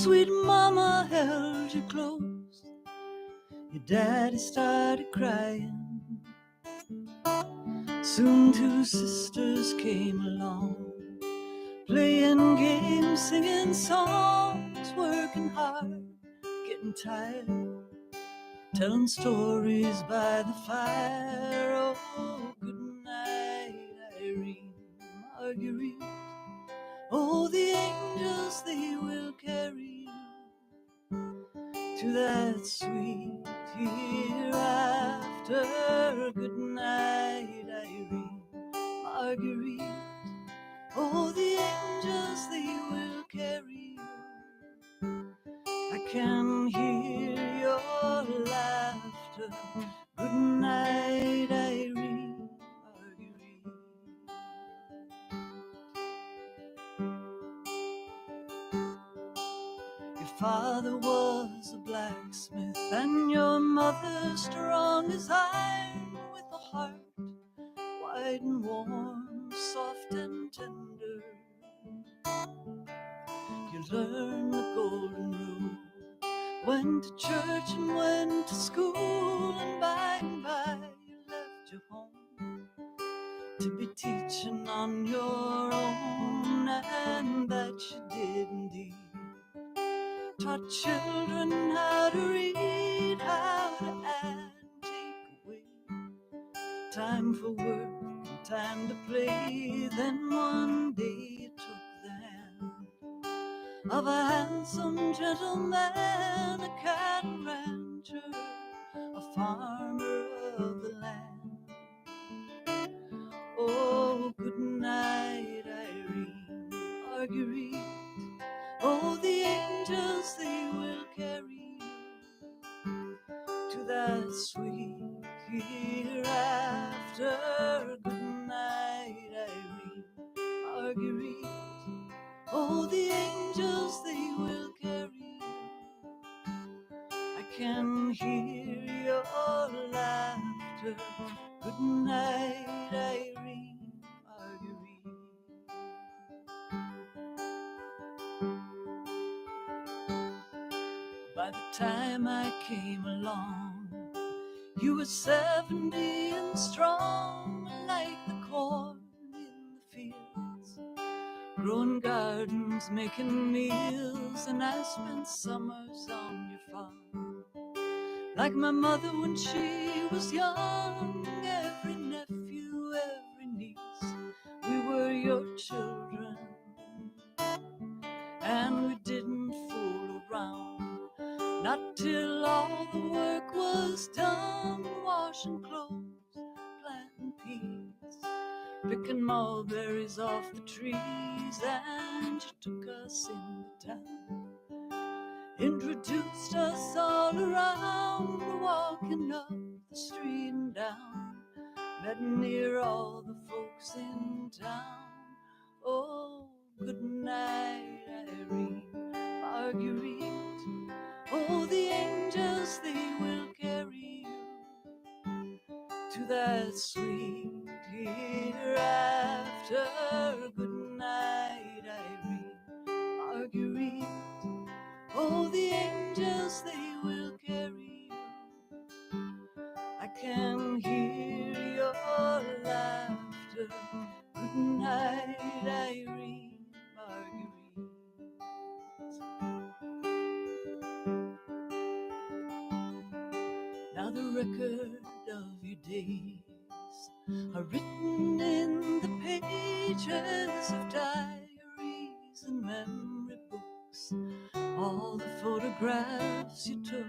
sweet mama held you close, your daddy started crying. Soon two sisters came along, playing games, singing songs, working hard, getting tired, telling stories by the fire. Oh, good night, Irene, Marguerite. Oh, the angels, they will carry you to that sweet hereafter. Good night, Irene, Marguerite. Oh, the angels, they will carry you. I can hear your laughter. Good night, Irene, Marguerite. Your father was a blacksmith, and your mother strong as iron, with a heart wide and warm, soft and tender. You learned the golden rule, went to church and went to school, and by you left your home to be teaching on your own, and that you did indeed. Taught children how to read, how to add and take away, time for work and time to play. Then one day you took the hand of a handsome gentleman, a cattle rancher, a farmer of the land. Oh, good night, Irene, Marguerite. Oh, the angels, they will carry you to that sweet hereafter. Good night, Irene, Marguerite. Oh, the angels, they will carry you. I can hear your laughter. Good night, Irene, Marguerite. By the time I came along, you were 70 and strong, like the corn in the fields, growing gardens, making meals, and I spent summers on your farm. Like my mother when she was young, every nephew, every niece, we were your children, and we didn't fool around. Not till all the work was done, washing clothes, planting peas, picking mulberries off the trees, and you took us into town, introduced us all around, walking up the street and down, met near all the folks in town. Oh, good night, Irene, Marguerite. Oh, the angels, they will carry you to that sweet hereafter. Good night, Irene, Marguerite. Oh, the angels, they will carry you. I can hear your laughter. Good night, Irene, Marguerite. Now the record of your days are written in the pages of diaries and memory books, all the photographs you took,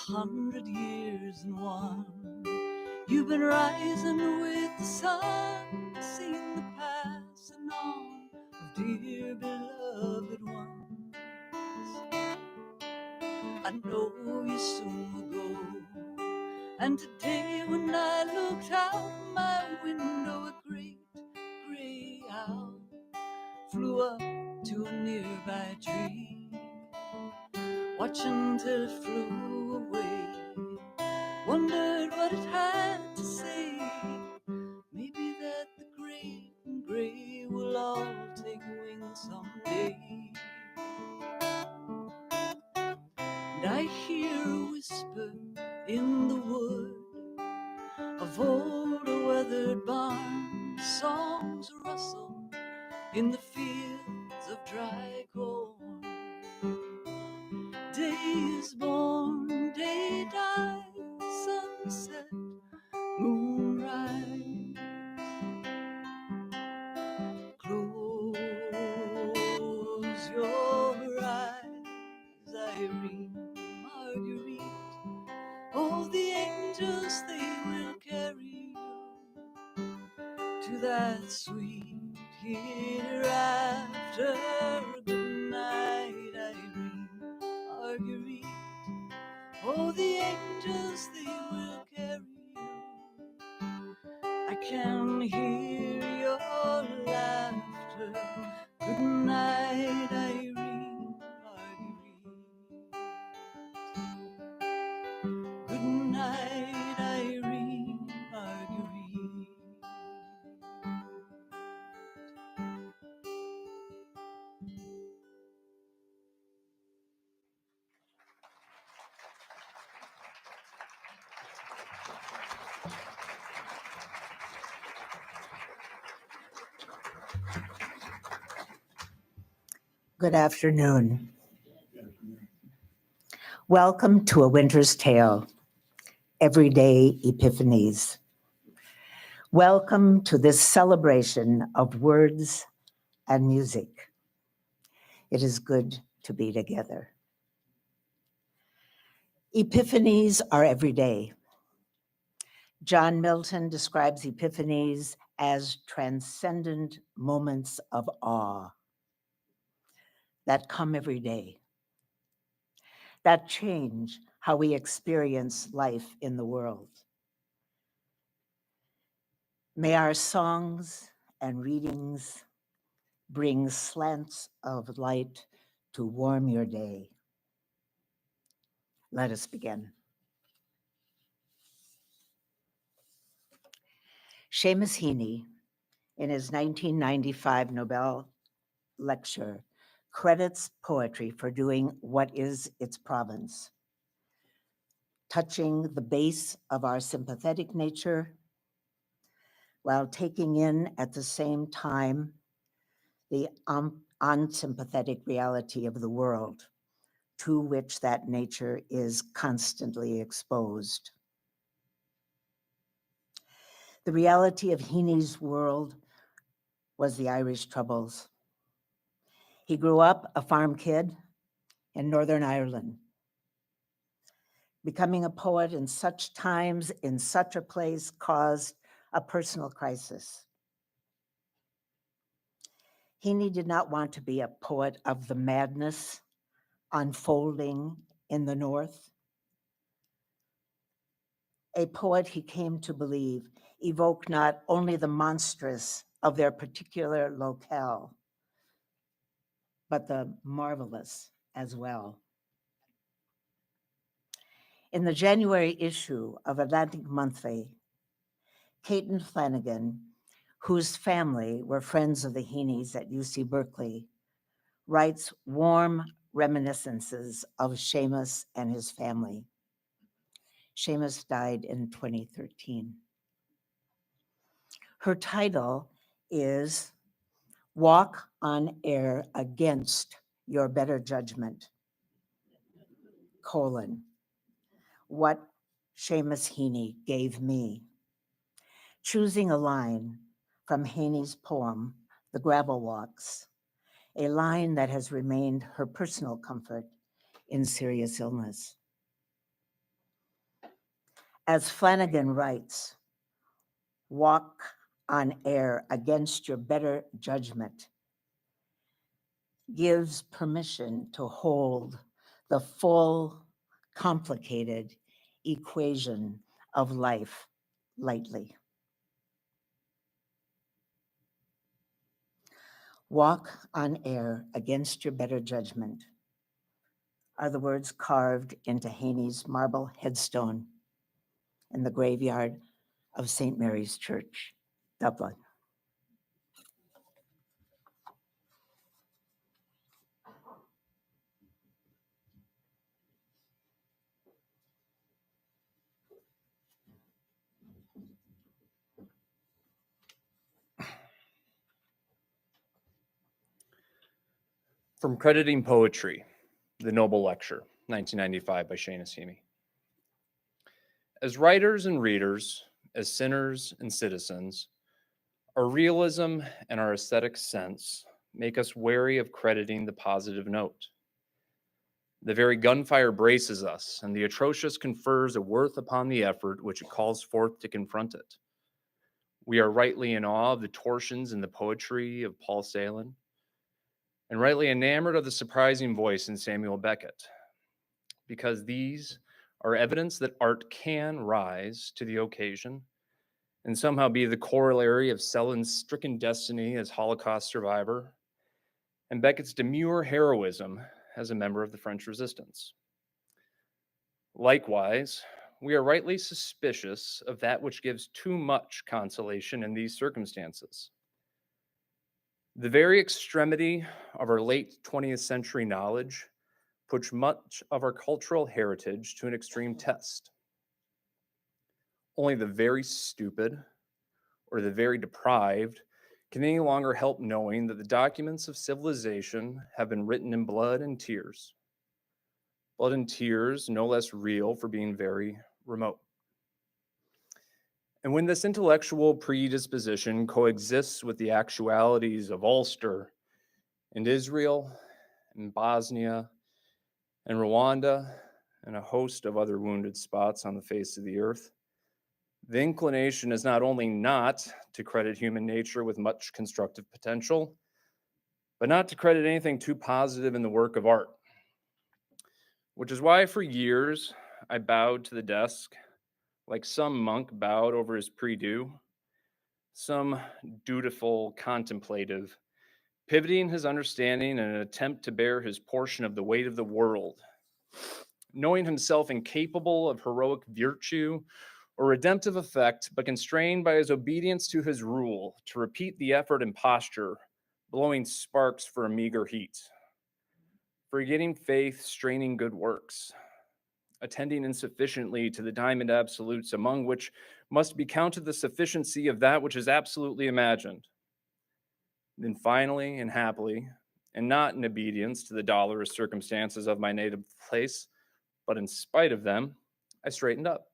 100 years in one. You've been rising with the sun, seen the passing on of dear beloved ones. I know you soon will go, and today when I looked out my window, a great gray owl flew up to a nearby tree, watching till it flew away, wondered what it had to say. Maybe that the great and gray will all take wing someday. and I hear a whisper in the wood of old weathered barns, songs rustle in the fields of dry corn. Day is born, day dies, sunset, moonrise. Close your eyes, Irene, Marguerite. Oh, the angels, they will carry you to that sweet hereafter. Good night, Irene, Marguerite. Oh, the angels, they will carry you. I can hear your laughter. Good night, Irene, Marguerite. Good night, Irene, Marguerite. Good afternoon. Welcome to A Winter's Tale, Everyday Epiphanies. Welcome to this celebration of words and music. It is good to be together. Epiphanies are every day. John Milton describes epiphanies as transcendent moments of awe that come every day, that change how we experience life in the world. May our songs and readings bring slants of light to warm your day. Let us begin. Seamus Heaney, in his 1995 Nobel lecture, credits poetry for doing what is its province, touching the base of our sympathetic nature while taking in at the same time the unsympathetic reality of the world to which that nature is constantly exposed. The reality of Heaney's world was the Irish Troubles. He grew up a farm kid in Northern Ireland. Becoming a poet in such times, in such a place, caused a personal crisis. Heaney did not want to be a poet of the madness unfolding in the North. A poet, he came to believe, evoked not only the monstrous of their particular locale, but the marvelous as well. In the January issue of Atlantic Monthly, Caton Flanagan, whose family were friends of the Heaneys at UC Berkeley, writes warm reminiscences of Seamus and his family. Seamus died in 2013. Her title is Walk on Air Against Your Better Judgment, : what Seamus Heaney gave me. Choosing a line from Heaney's poem, The Gravel Walks, a line that has remained her personal comfort in serious illness. As Flanagan writes, walk on air against your better judgment gives permission to hold the full, complicated equation of life lightly. Walk on air against your better judgment are the words carved into Heaney's marble headstone in the graveyard of St. Mary's Church, Dublin. From Crediting Poetry, The Noble Lecture, 1995 by Seamus Heaney. As writers and readers, as sinners and citizens, our realism and our aesthetic sense make us wary of crediting the positive note. The very gunfire braces us, and the atrocious confers a worth upon the effort which it calls forth to confront it. We are rightly in awe of the torsions in the poetry of Paul Celan, and rightly enamored of the surprising voice in Samuel Beckett, because these are evidence that art can rise to the occasion and somehow be the corollary of Celan's stricken destiny as Holocaust survivor and Beckett's demure heroism as a member of the French Resistance. Likewise, we are rightly suspicious of that which gives too much consolation in these circumstances. The very extremity of our late 20th century knowledge puts much of our cultural heritage to an extreme test. Only the very stupid or the very deprived can any longer help knowing that the documents of civilization have been written in blood and tears. Blood and tears no less real for being very remote. And when this intellectual predisposition coexists with the actualities of Ulster and Israel and Bosnia and Rwanda and a host of other wounded spots on the face of the earth, the inclination is not only not to credit human nature with much constructive potential, but not to credit anything too positive in the work of art. Which is why for years I bowed to the desk like some monk bowed over his prie-dieu, some dutiful contemplative, pivoting his understanding in an attempt to bear his portion of the weight of the world, knowing himself incapable of heroic virtue or redemptive effect, but constrained by his obedience to his rule to repeat the effort and posture, blowing sparks for a meager heat, forgetting faith, straining good works, attending insufficiently to the diamond absolutes, among which must be counted the sufficiency of that which is absolutely imagined. Then finally and happily, and not in obedience to the dolorous circumstances of my native place, but in spite of them, I straightened up.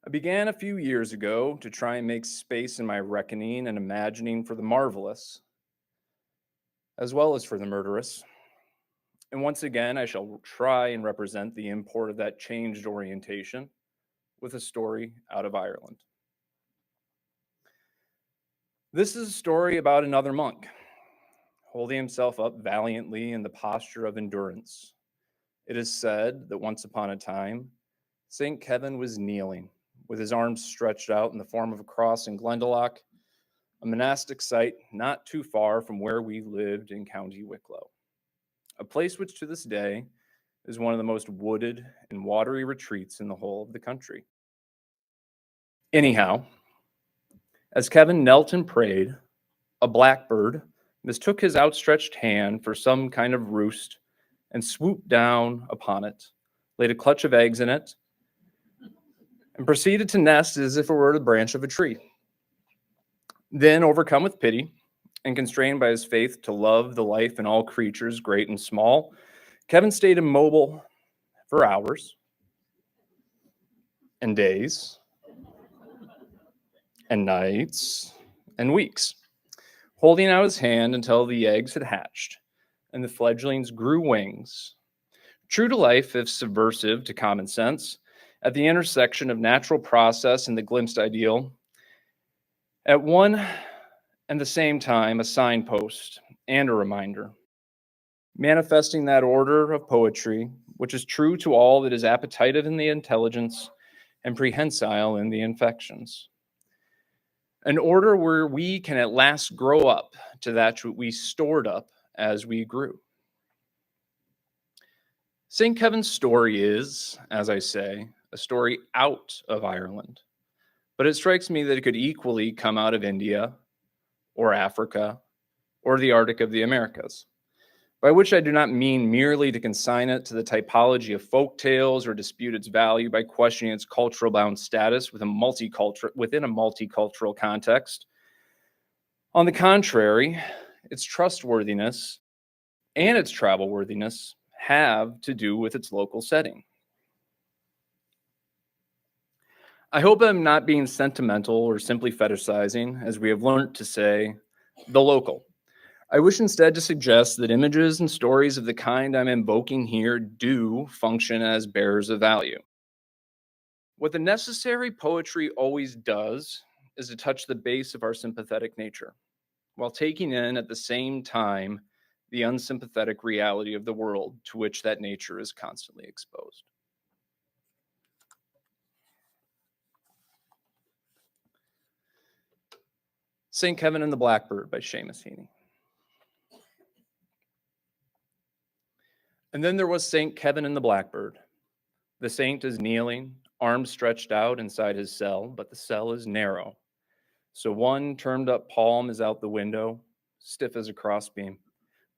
I began a few years ago to try and make space in my reckoning and imagining for the marvelous, as well as for the murderous. And once again, I shall try and represent the import of that changed orientation with a story out of Ireland. This is a story about another monk, holding himself up valiantly in the posture of endurance. It is said that once upon a time, St. Kevin was kneeling, with his arms stretched out in the form of a cross in Glendalough, a monastic site not too far from where we lived in County Wicklow, a place which to this day is one of the most wooded and watery retreats in the whole of the country. Anyhow, as Kevin knelt and prayed, a blackbird mistook his outstretched hand for some kind of roost and swooped down upon it, laid a clutch of eggs in it, and proceeded to nest as if it were the branch of a tree. Then, overcome with pity and constrained by his faith to love the life in all creatures, great and small, Kevin stayed immobile for hours and days and nights and weeks, holding out his hand until the eggs had hatched and the fledglings grew wings. True to life, if subversive to common sense, at the intersection of natural process and the glimpsed ideal, at one and the same time a signpost and a reminder, manifesting that order of poetry which is true to all that is appetitive in the intelligence and prehensile in the infections. An order where we can at last grow up to that which we stored up as we grew. St. Kevin's story is, as I say, a story out of Ireland, but it strikes me that it could equally come out of India or Africa or the Arctic of the Americas, by which I do not mean merely to consign it to the typology of folk tales or dispute its value by questioning its cultural bound status within a multicultural context. On the contrary, its trustworthiness and its travel worthiness have to do with its local setting. I hope I'm not being sentimental or simply fetishizing, as we have learned to say, the local. I wish instead to suggest that images and stories of the kind I'm invoking here do function as bearers of value. What the necessary poetry always does is to touch the base of our sympathetic nature, while taking in at the same time the unsympathetic reality of the world to which that nature is constantly exposed. St. Kevin and the Blackbird by Seamus Heaney. And then there was St. Kevin and the Blackbird. The saint is kneeling, arms stretched out inside his cell, but the cell is narrow. So one turned up palm is out the window, stiff as a crossbeam,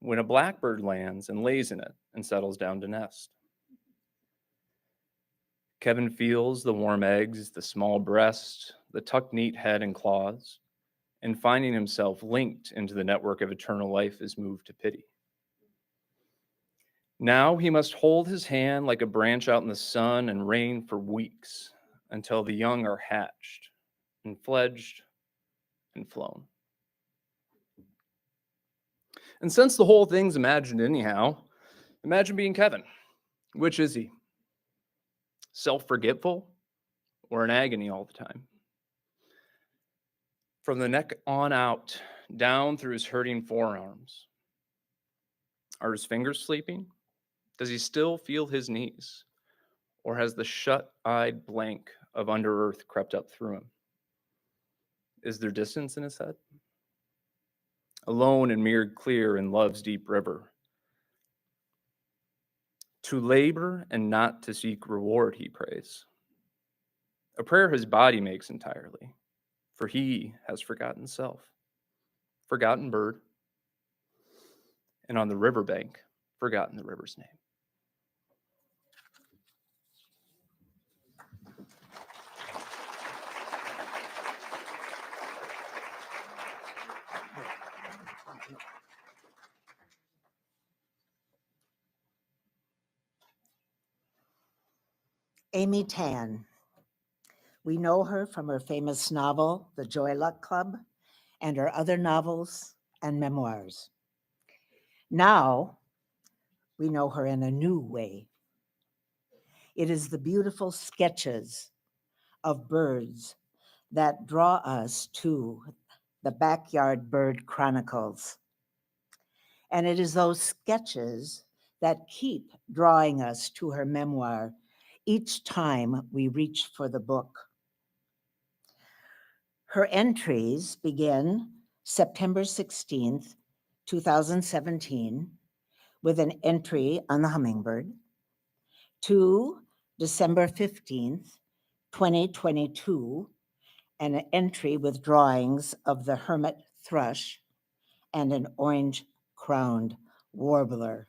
when a blackbird lands and lays in it and settles down to nest. Kevin feels the warm eggs, the small breast, the tucked neat head and claws, and finding himself linked into the network of eternal life is moved to pity. Now he must hold his hand like a branch out in the sun and rain for weeks until the young are hatched and fledged and flown. And since the whole thing's imagined anyhow, imagine being Kevin. Which is he? Self-forgetful or in agony all the time? From the neck on out, down through his hurting forearms. Are his fingers sleeping? Does he still feel his knees? Or has the shut-eyed blank of under-earth crept up through him? Is there distance in his head? Alone and mirrored clear in love's deep river. To labor and not to seek reward, he prays. A prayer his body makes entirely, for he has forgotten self, forgotten bird, and on the riverbank, forgotten the river's name. Amy Tan. We know her from her famous novel, The Joy Luck Club, and her other novels and memoirs. Now, we know her in a new way. It is the beautiful sketches of birds that draw us to the Backyard Bird Chronicles. And it is those sketches that keep drawing us to her memoir each time we reach for the book. Her entries begin September 16th, 2017, with an entry on the hummingbird, to December 15th, 2022, and an entry with drawings of the hermit thrush and an orange-crowned warbler.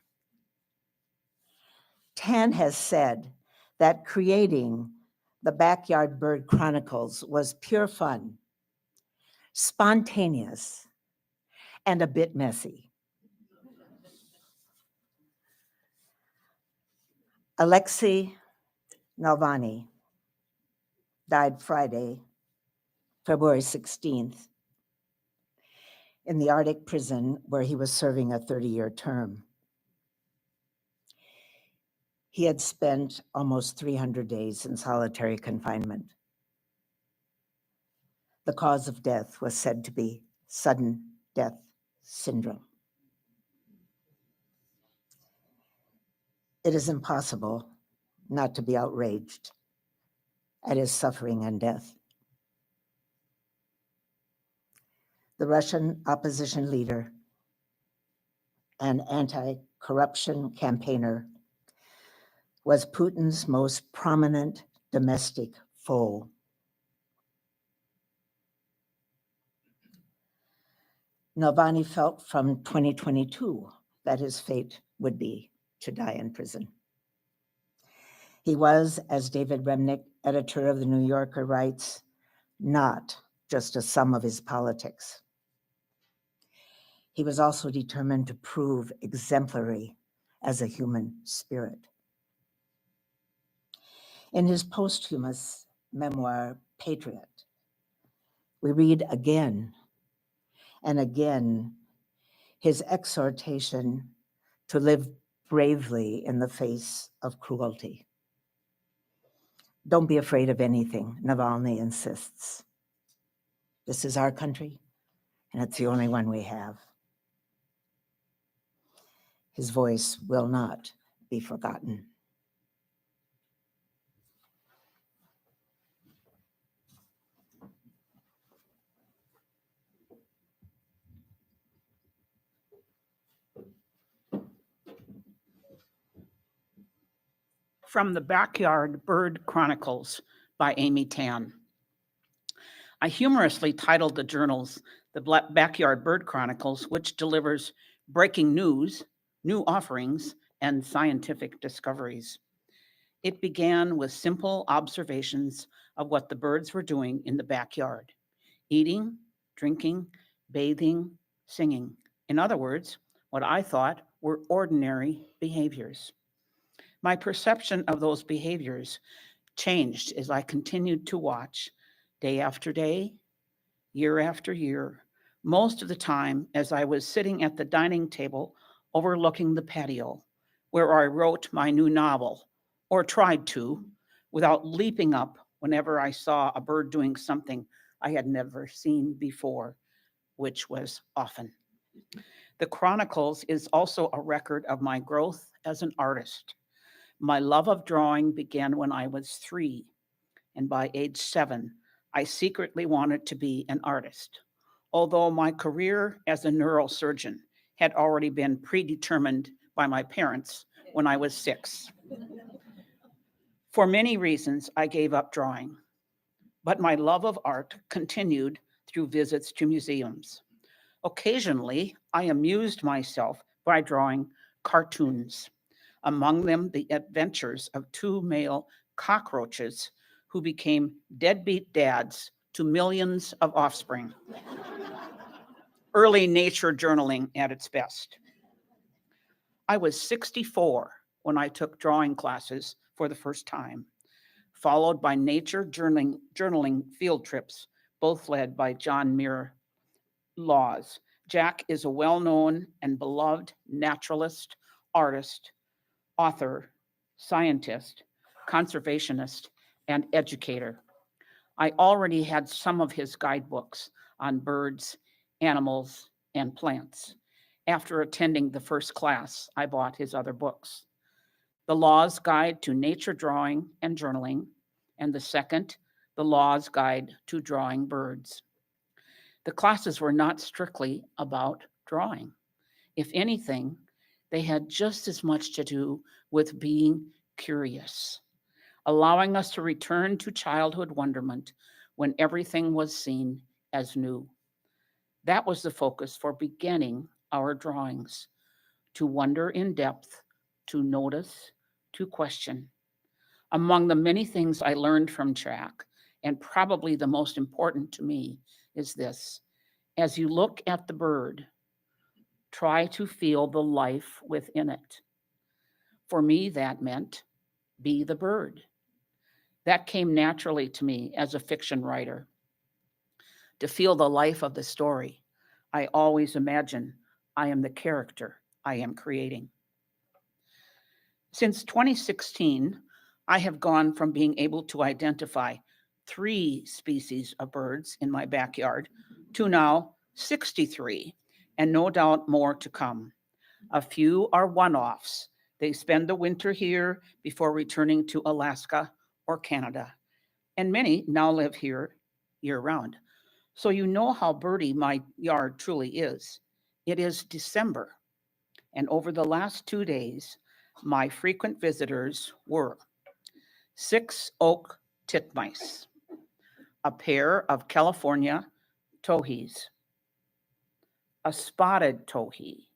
Tan has said that creating the Backyard Bird Chronicles was pure fun, spontaneous, and a bit messy. Alexei Navalny died Friday, February 16th, in the Arctic prison where he was serving a 30-year term. He had spent almost 300 days in solitary confinement. The cause of death was said to be sudden death syndrome. It is impossible not to be outraged at his suffering and death. The Russian opposition leader and anti-corruption campaigner was Putin's most prominent domestic foe. Navalny felt from 2022 that his fate would be to die in prison. He was, as David Remnick, editor of The New Yorker, writes, not just a sum of his politics. He was also determined to prove exemplary as a human spirit. In his posthumous memoir, Patriot, we read again and again his exhortation to live bravely in the face of cruelty. Don't be afraid of anything, Navalny insists. This is our country, and it's the only one we have. His voice will not be forgotten. From the Backyard Bird Chronicles by Amy Tan. I humorously titled the journals the Backyard Bird Chronicles, which delivers breaking news, new offerings, and scientific discoveries. It began with simple observations of what the birds were doing in the backyard: eating, drinking, bathing, singing. In other words, what I thought were ordinary behaviors. My perception of those behaviors changed as I continued to watch day after day, year after year, most of the time as I was sitting at the dining table overlooking the patio, where I wrote my new novel, or tried to, without leaping up whenever I saw a bird doing something I had never seen before, which was often. The Chronicles is also a record of my growth as an artist. My love of drawing began when I was 3, and by age 7, I secretly wanted to be an artist, although my career as a neurosurgeon had already been predetermined by my parents when I was 6. For many reasons, I gave up drawing, but my love of art continued through visits to museums. Occasionally, I amused myself by drawing cartoons, among them the adventures of 2 male cockroaches who became deadbeat dads to millions of offspring. Early nature journaling at its best. I was 64 when I took drawing classes for the first time, followed by nature journaling field trips, both led by John Muir Laws. Jack is a well-known and beloved naturalist, artist, author, scientist, conservationist, and educator. I already had some of his guidebooks on birds, animals, and plants. After attending the first class, I bought his other books: The Laws Guide to Nature Drawing and Journaling, and the second, The Laws Guide to Drawing Birds. The classes were not strictly about drawing. If anything, they had just as much to do with being curious, allowing us to return to childhood wonderment when everything was seen as new. That was the focus for beginning our drawings: to wonder in depth, to notice, to question. Among the many things I learned from Jack, and probably the most important to me, is this: as you look at the bird, try to feel the life within it. For me, that meant be the bird. That came naturally to me as a fiction writer. To feel the life of the story, I always imagine I am the character I am creating. Since 2016, I have gone from being able to identify 3 species of birds in my backyard to now 63, and no doubt more to come. A few are one-offs. They spend the winter here before returning to Alaska or Canada, and many now live here year-round. So you know how birdy my yard truly is. It is December, and over the last 2 days, my frequent visitors were 6 oak titmice, a pair of California towhees, a spotted towhee,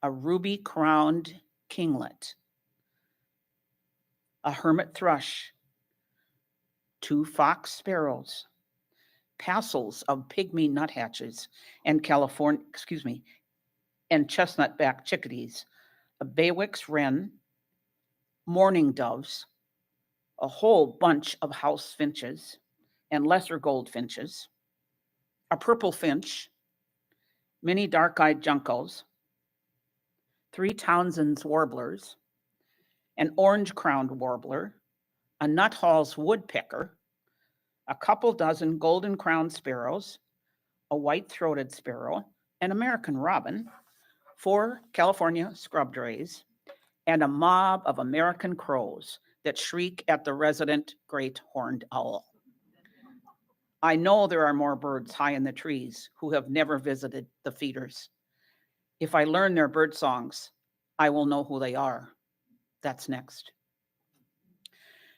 a ruby-crowned kinglet, a hermit thrush, 2 fox sparrows, passels of pygmy nuthatches, and and chestnut-backed chickadees, a Baywick's wren, mourning doves, a whole bunch of house finches and lesser goldfinches, a purple finch, many dark-eyed juncos, 3 Townsend's warblers, an orange-crowned warbler, a Nuttall's woodpecker, a couple dozen golden-crowned sparrows, a white-throated sparrow, an American robin, 4 California scrubdrays, and a mob of American crows that shriek at the resident great horned owl. I know there are more birds high in the trees who have never visited the feeders. If I learn their bird songs, I will know who they are. That's next.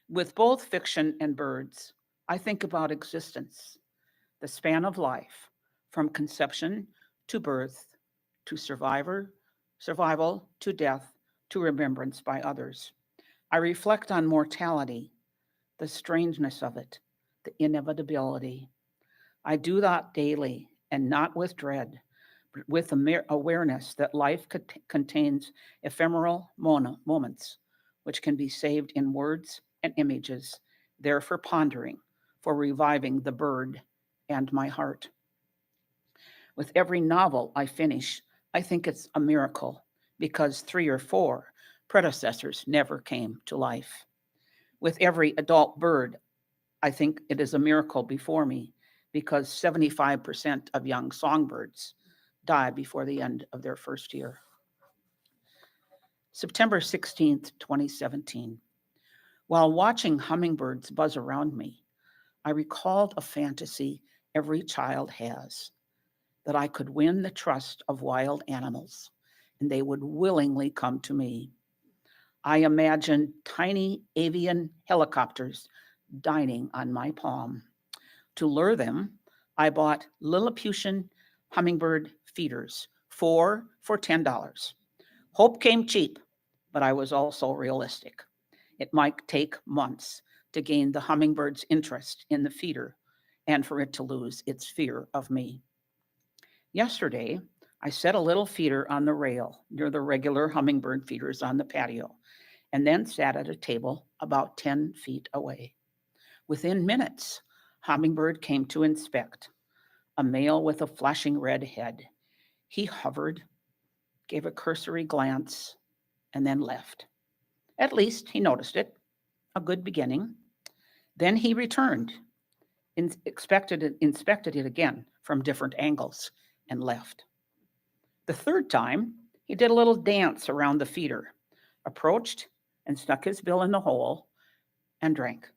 With both fiction and birds, I think about existence, the span of life, from conception to birth, to survival, to death, to remembrance by others. I reflect on mortality, the strangeness of it, the inevitability. I do that daily, and not with dread, but with awareness that life contains ephemeral moments, which can be saved in words and images, there for pondering, for reviving the bird and my heart. With every novel I finish, I think it's a miracle, because 3 or 4 predecessors never came to life. With every adult bird, I think it is a miracle before me, because 75% of young songbirds die before the end of their first year. September 16th, 2017. While watching hummingbirds buzz around me, I recalled a fantasy every child has, that I could win the trust of wild animals, and they would willingly come to me. I imagined tiny avian helicopters dining on my palm. To lure them, I bought Lilliputian hummingbird feeders, 4 for $10. Hope came cheap, but I was also realistic. It might take months to gain the hummingbird's interest in the feeder and for it to lose its fear of me. Yesterday, I set a little feeder on the rail near the regular hummingbird feeders on the patio, and then sat at a table about 10 feet away. Within minutes, hummingbird came to inspect, a male with a flashing red head. He hovered, gave a cursory glance, and then left. At least he noticed it, a good beginning. Then he returned, inspected it again from different angles, and left. The third time, he did a little dance around the feeder, approached and stuck his bill in the hole and drank.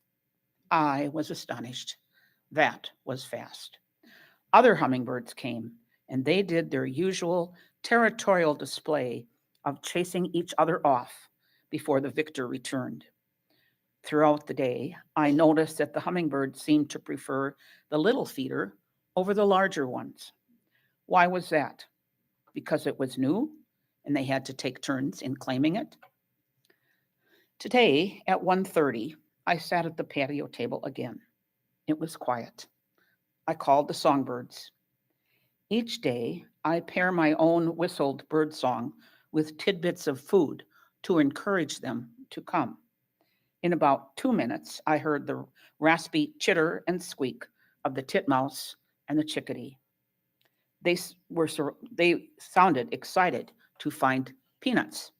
I was astonished. That was fast. Other hummingbirds came, and they did their usual territorial display of chasing each other off before the victor returned. Throughout the day, I noticed that the hummingbirds seemed to prefer the little feeder over the larger ones. Why was that? Because it was new and they had to take turns in claiming it? Today at 1:30, I sat at the patio table again. It was quiet. I called the songbirds. Each day, I pair my own whistled bird song with tidbits of food to encourage them to come. In about 2 minutes, I heard the raspy chitter and squeak of the titmouse and the chickadee. They sounded excited to find peanuts.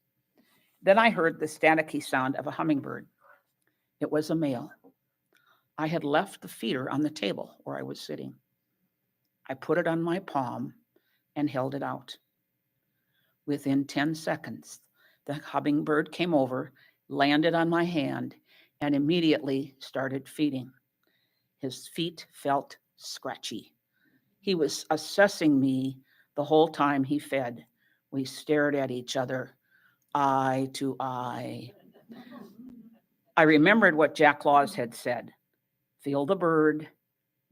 Then I heard the staticky sound of a hummingbird. It was a male. I had left the feeder on the table where I was sitting. I put it on my palm and held it out. Within 10 seconds, the hummingbird came over, landed on my hand, and immediately started feeding. His feet felt scratchy. He was assessing me the whole time he fed. We stared at each other, eye to eye. I remembered what Jack Laws had said. Feel the bird,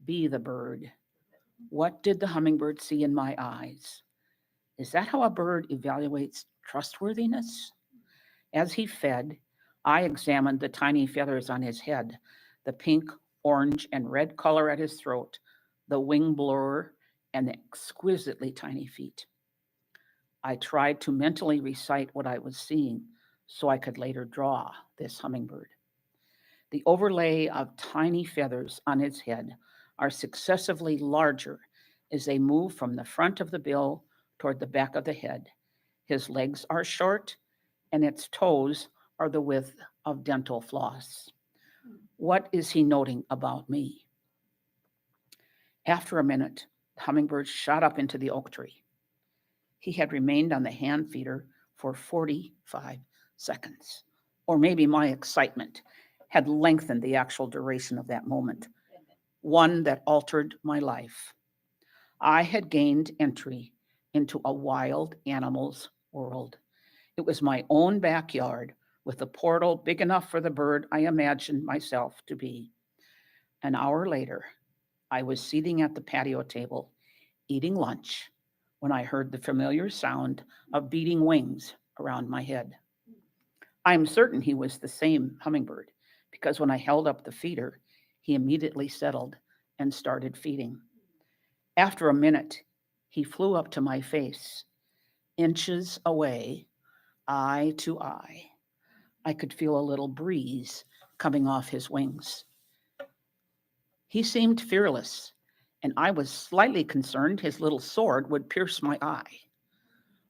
be the bird. What did the hummingbird see in my eyes? Is that how a bird evaluates trustworthiness? As he fed, I examined the tiny feathers on his head, the pink, orange, and red color at his throat, the wing blur, and the exquisitely tiny feet. I tried to mentally recite what I was seeing so I could later draw this hummingbird. The overlay of tiny feathers on its head are successively larger as they move from the front of the bill toward the back of the head. His legs are short, and its toes are the width of dental floss. What is he noting about me? After a minute, the hummingbird shot up into the oak tree. He had remained on the hand feeder for 45 seconds, or maybe my excitement had lengthened the actual duration of that moment, one that altered my life. I had gained entry into a wild animal's world. It was my own backyard with a portal big enough for the bird I imagined myself to be. An hour later, I was sitting at the patio table, eating lunch, when I heard the familiar sound of beating wings around my head. I'm certain he was the same hummingbird, because when I held up the feeder, he immediately settled and started feeding. After a minute, he flew up to my face, inches away, eye to eye. I could feel a little breeze coming off his wings. He seemed fearless, and I was slightly concerned his little sword would pierce my eye.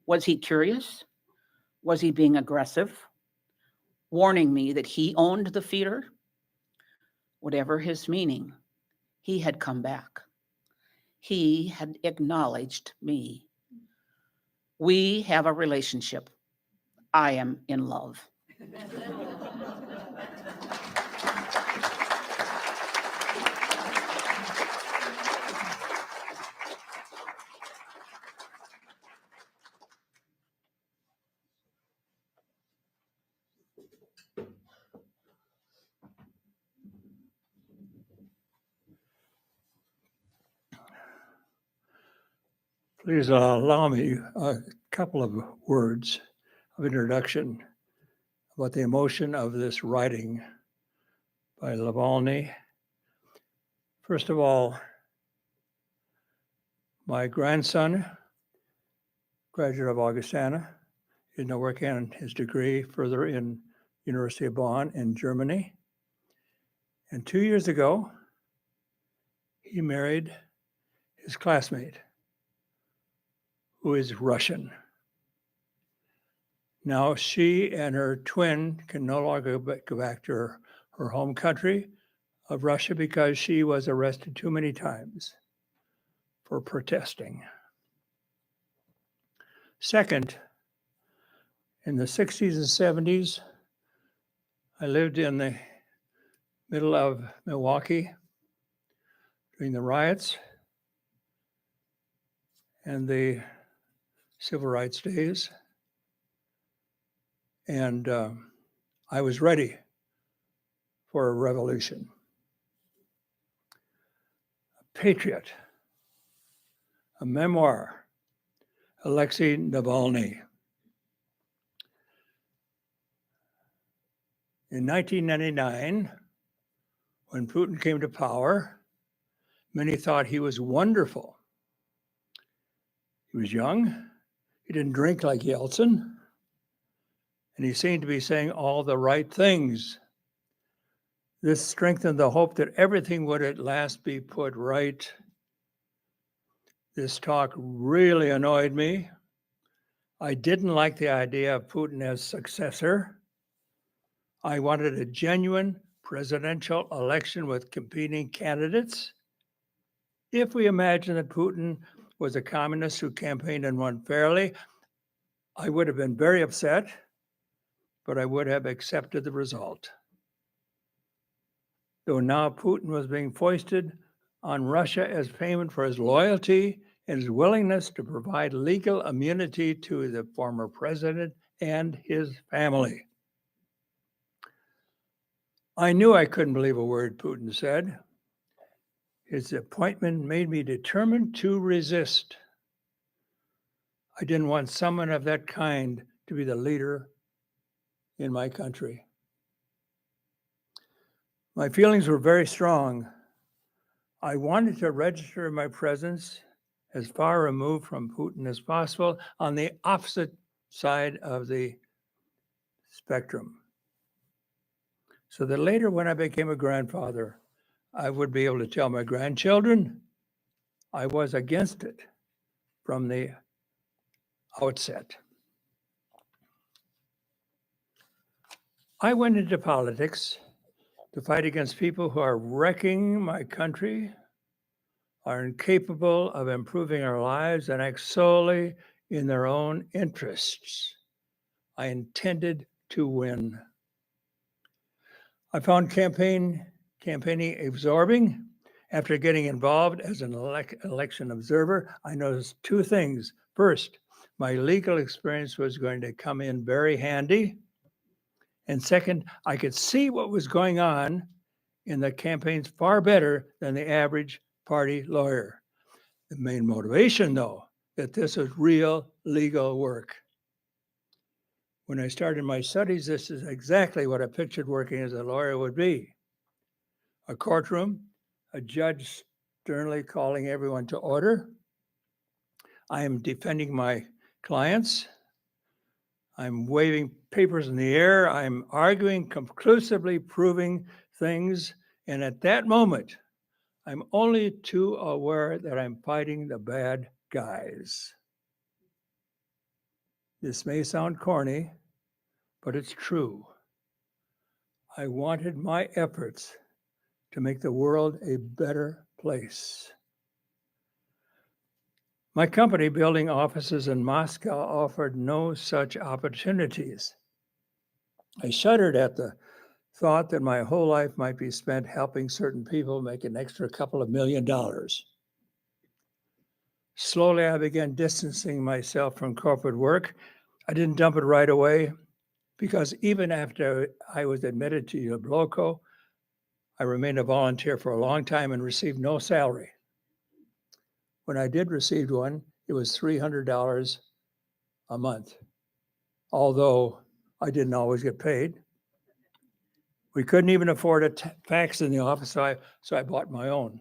Was he curious? Was he being aggressive? Warning me that he owned the feeder? Whatever his meaning, he had come back. He had acknowledged me. We have a relationship. I am in love. Please allow me a couple of words of introduction about the emotion of this writing by Lavalny. First of all, my grandson, graduate of Augustana, is now working on his degree further in University of Bonn in Germany. And 2 years ago, he married his classmate, who is Russian. Now she and her twin can no longer go back to her home country of Russia because she was arrested too many times for protesting. Second, in the 60s and 70s, I lived in the middle of Milwaukee during the riots and the civil rights days. And I was ready for a revolution. A patriot, a memoir, Alexei Navalny. In 1999, when Putin came to power, many thought he was wonderful. He was young, he didn't drink like Yeltsin, and he seemed to be saying all the right things. This strengthened the hope that everything would at last be put right. This talk really annoyed me. I didn't like the idea of Putin as successor. I wanted a genuine presidential election with competing candidates. If we imagine that Putin was a communist who campaigned and won fairly, I would have been very upset, but I would have accepted the result. Though now Putin was being foisted on Russia as payment for his loyalty and his willingness to provide legal immunity to the former president and his family. I knew I couldn't believe a word Putin said. His appointment made me determined to resist. I didn't want someone of that kind to be the leader in my country. My feelings were very strong. I wanted to register my presence as far removed from Putin as possible on the opposite side of the spectrum. So that later, when I became a grandfather, I would be able to tell my grandchildren I was against it from the outset. I went into politics to fight against people who are wrecking my country, are incapable of improving our lives, and act solely in their own interests. I intended to win. I found campaigning absorbing. After getting involved as an election observer, I noticed two things. First, my legal experience was going to come in very handy. And second, I could see what was going on in the campaigns far better than the average party lawyer. The main motivation, though, that this was real legal work. When I started my studies, this is exactly what I pictured working as a lawyer would be. A courtroom, a judge sternly calling everyone to order. I am defending my clients. I'm waving papers in the air. I'm arguing, conclusively proving things. And at that moment, I'm only too aware that I'm fighting the bad guys. This may sound corny, but it's true. I wanted my efforts to make the world a better place. My company, building offices in Moscow, offered no such opportunities. I shuddered at the thought that my whole life might be spent helping certain people make an extra couple of $1 million. Slowly, I began distancing myself from corporate work. I didn't dump it right away because even after I was admitted to Yabloko, I remained a volunteer for a long time and received no salary. When I did receive one, it was $300 a month, although I didn't always get paid. We couldn't even afford a fax in the office, so I bought my own.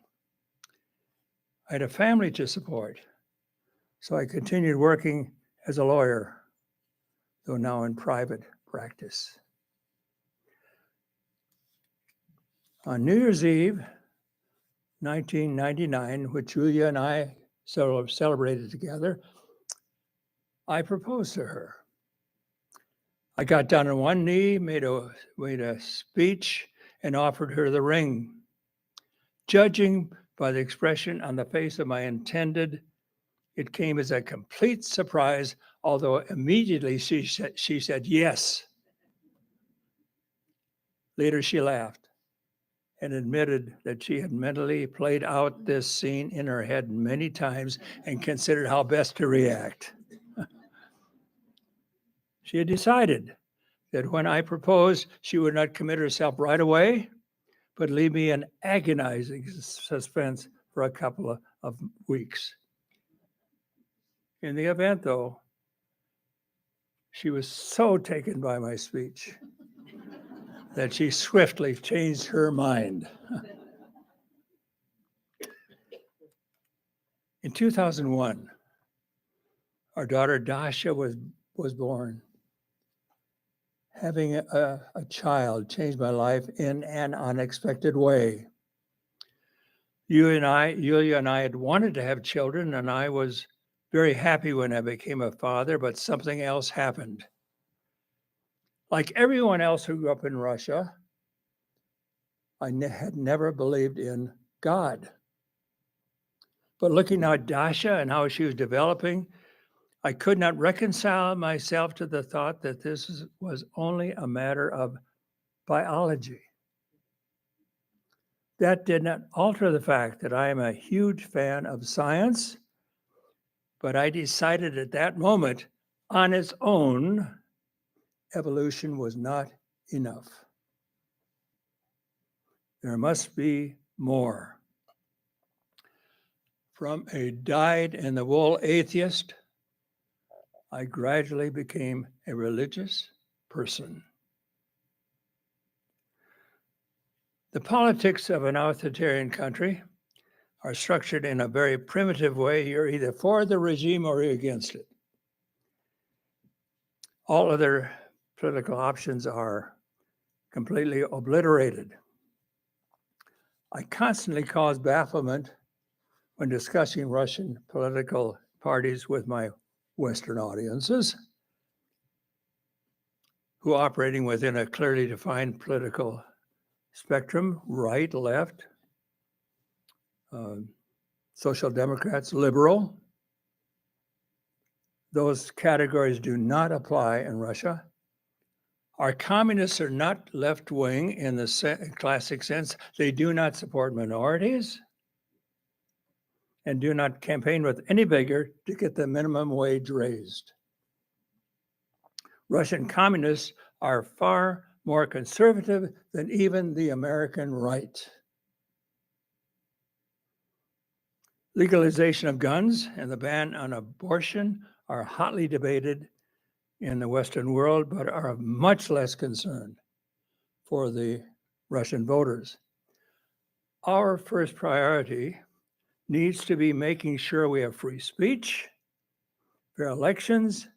I had a family to support, so I continued working as a lawyer, though now in private practice. On New Year's Eve, 1999, which Julia and I celebrated together, I proposed to her. I got down on one knee, made a speech, and offered her the ring. Judging by the expression on the face of my intended, it came as a complete surprise, although immediately she said yes. Later, she laughed and admitted that she had mentally played out this scene in her head many times and considered how best to react. She had decided that when I proposed, she would not commit herself right away, but leave me in agonizing suspense for a couple of weeks. In the event, though, she was so taken by my speech that she swiftly changed her mind. In 2001, our daughter Dasha was born. Having a child changed my life in an unexpected way. Yulia and I had wanted to have children, and I was very happy when I became a father, but something else happened. Like everyone else who grew up in Russia, I had never believed in God. But looking at Dasha and how she was developing, I could not reconcile myself to the thought that this was only a matter of biology. That did not alter the fact that I am a huge fan of science, but I decided at that moment, on its own, evolution was not enough. There must be more. From a dyed-in-the-wool atheist, I gradually became a religious person. The politics of an authoritarian country are structured in a very primitive way. You're either for the regime or you're against it. All other political options are completely obliterated. I constantly cause bafflement when discussing Russian political parties with my Western audiences, who are operating within a clearly defined political spectrum, right, left, social democrats, liberal. Those categories do not apply in Russia. Our communists are not left-wing in the classic sense. They do not support minorities and do not campaign with any vigor to get the minimum wage raised. Russian communists are far more conservative than even the American right. Legalization of guns and the ban on abortion are hotly debated in the Western world, but are of much less concern for the Russian voters. Our first priority needs to be making sure we have free speech, fair elections,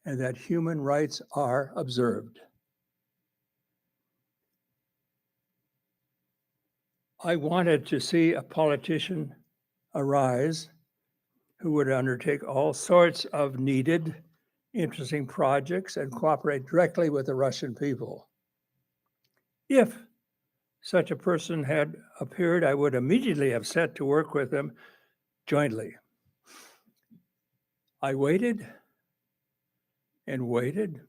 and that human rights are observed. I wanted to see a politician arise who would undertake all sorts of needed, interesting projects and cooperate directly with the Russian people. If such a person had appeared, I would immediately have set to work with them jointly. I waited and waited,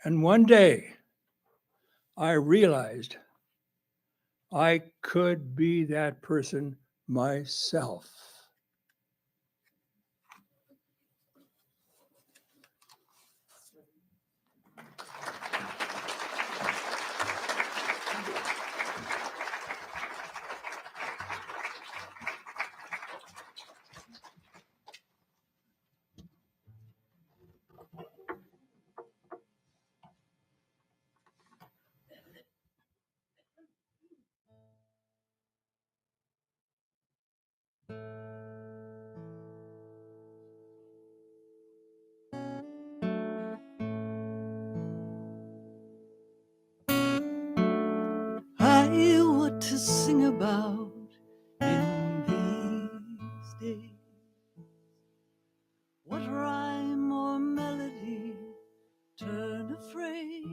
and one day I realized I could be that person myself. I what to sing about in these days. What rhyme or melody turn a phrase?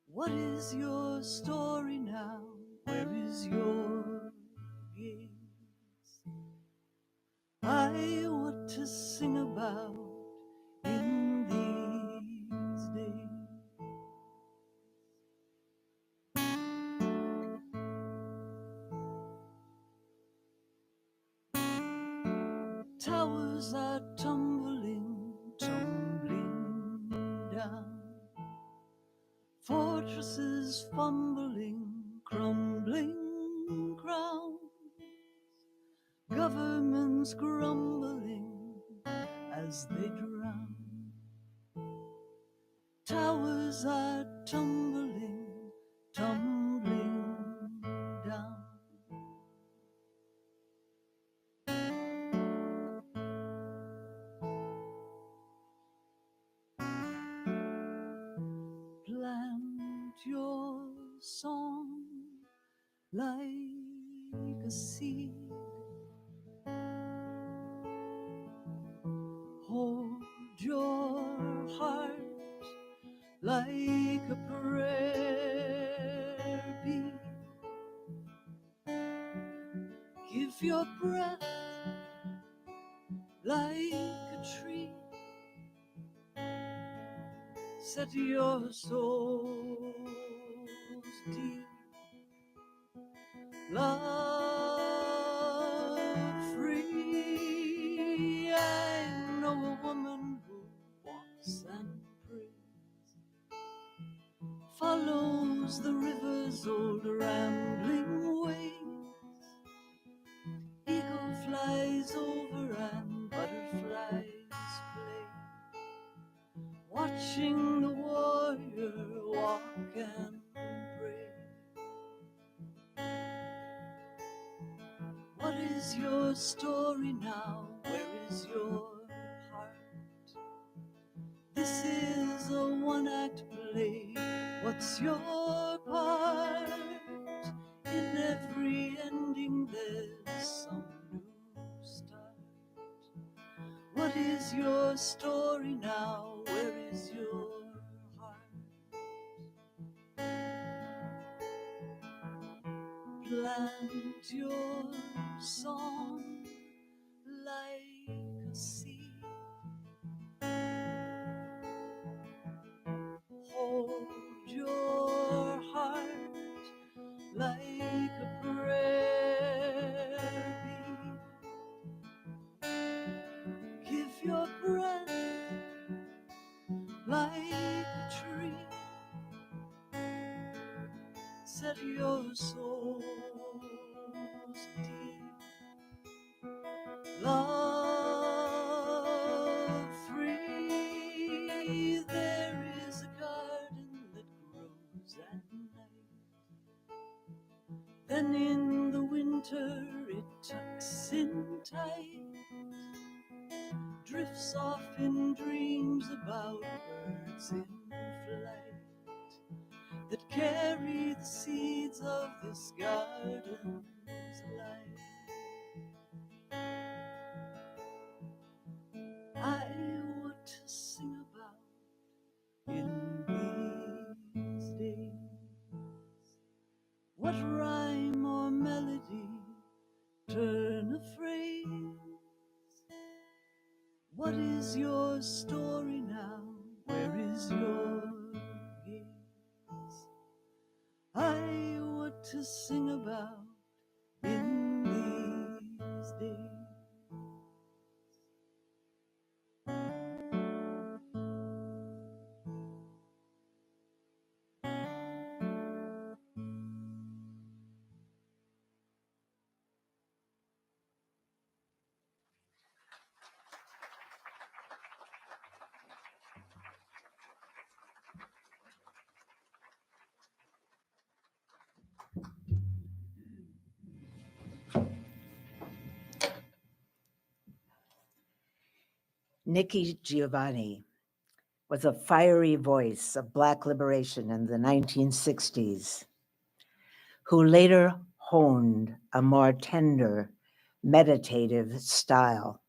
What is your story now? Where is your gaze? I what to sing about in these days. Towers are tumbling, tumbling down. Fortresses fumbling, crumbling crowns. Governments grumbling as they drown. Towers are tumbling, tumbling down. Plant your song like a seed. Hold your heart like a prayer beat. Give your breath like a tree. Set your souls deep. Love free. I know a woman who walks and prays, follows the river's old rambling ways. Eagle flies over and butterflies play, watching the warrior walk and pray. is your story now? Where is your heart? This is a one-act play. What's your part? In every ending there's some new start. What is your story now? Where is your heart? Plant your song like a seed. Hold your heart like a prayer bead. Give your breath like a tree. Set your souls deep. Love free. There is a garden that grows at night. Then in the winter it tucks in tight, drifts off in dreams about birds in flight that carry the seeds of this garden's life. I want to sing about in these days. What rhyme or melody turn a phrase? What is your story now? Where is your gaze? I want to sing about in these days. Nikki Giovanni was a fiery voice of Black liberation in the 1960s, who later honed a more tender, meditative style.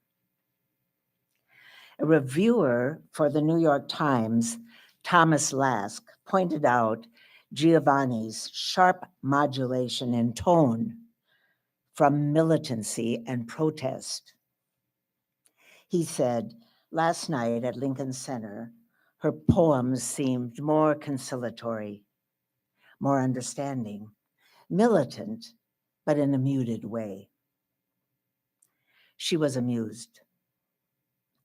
A reviewer for the New York Times, Thomas Lask, pointed out Giovanni's sharp modulation in tone from militancy and protest. He said, last night at Lincoln Center, her poems seemed more conciliatory, more understanding, militant, but in a muted way. She was amused.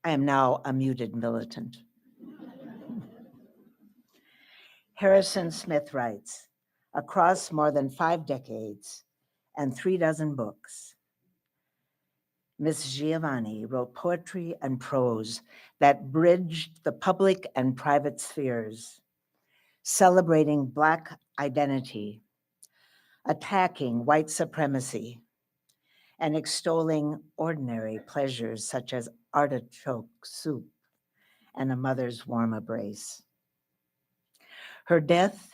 I am now a muted militant. Harrison Smith writes, across more than 5 decades and 36 books, Miss Giovanni wrote poetry and prose that bridged the public and private spheres, celebrating Black identity, attacking white supremacy, and extolling ordinary pleasures such as artichoke soup and a mother's warm embrace. Her death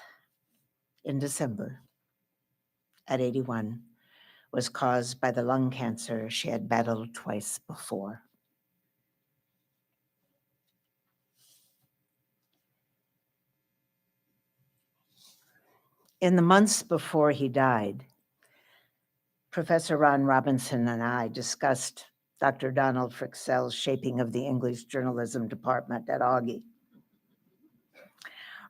in December at 81 was caused by the lung cancer she had battled twice before. In the months before he died, Professor Ron Robinson and I discussed Dr. Donald Fryxell's shaping of the English journalism department at Augie.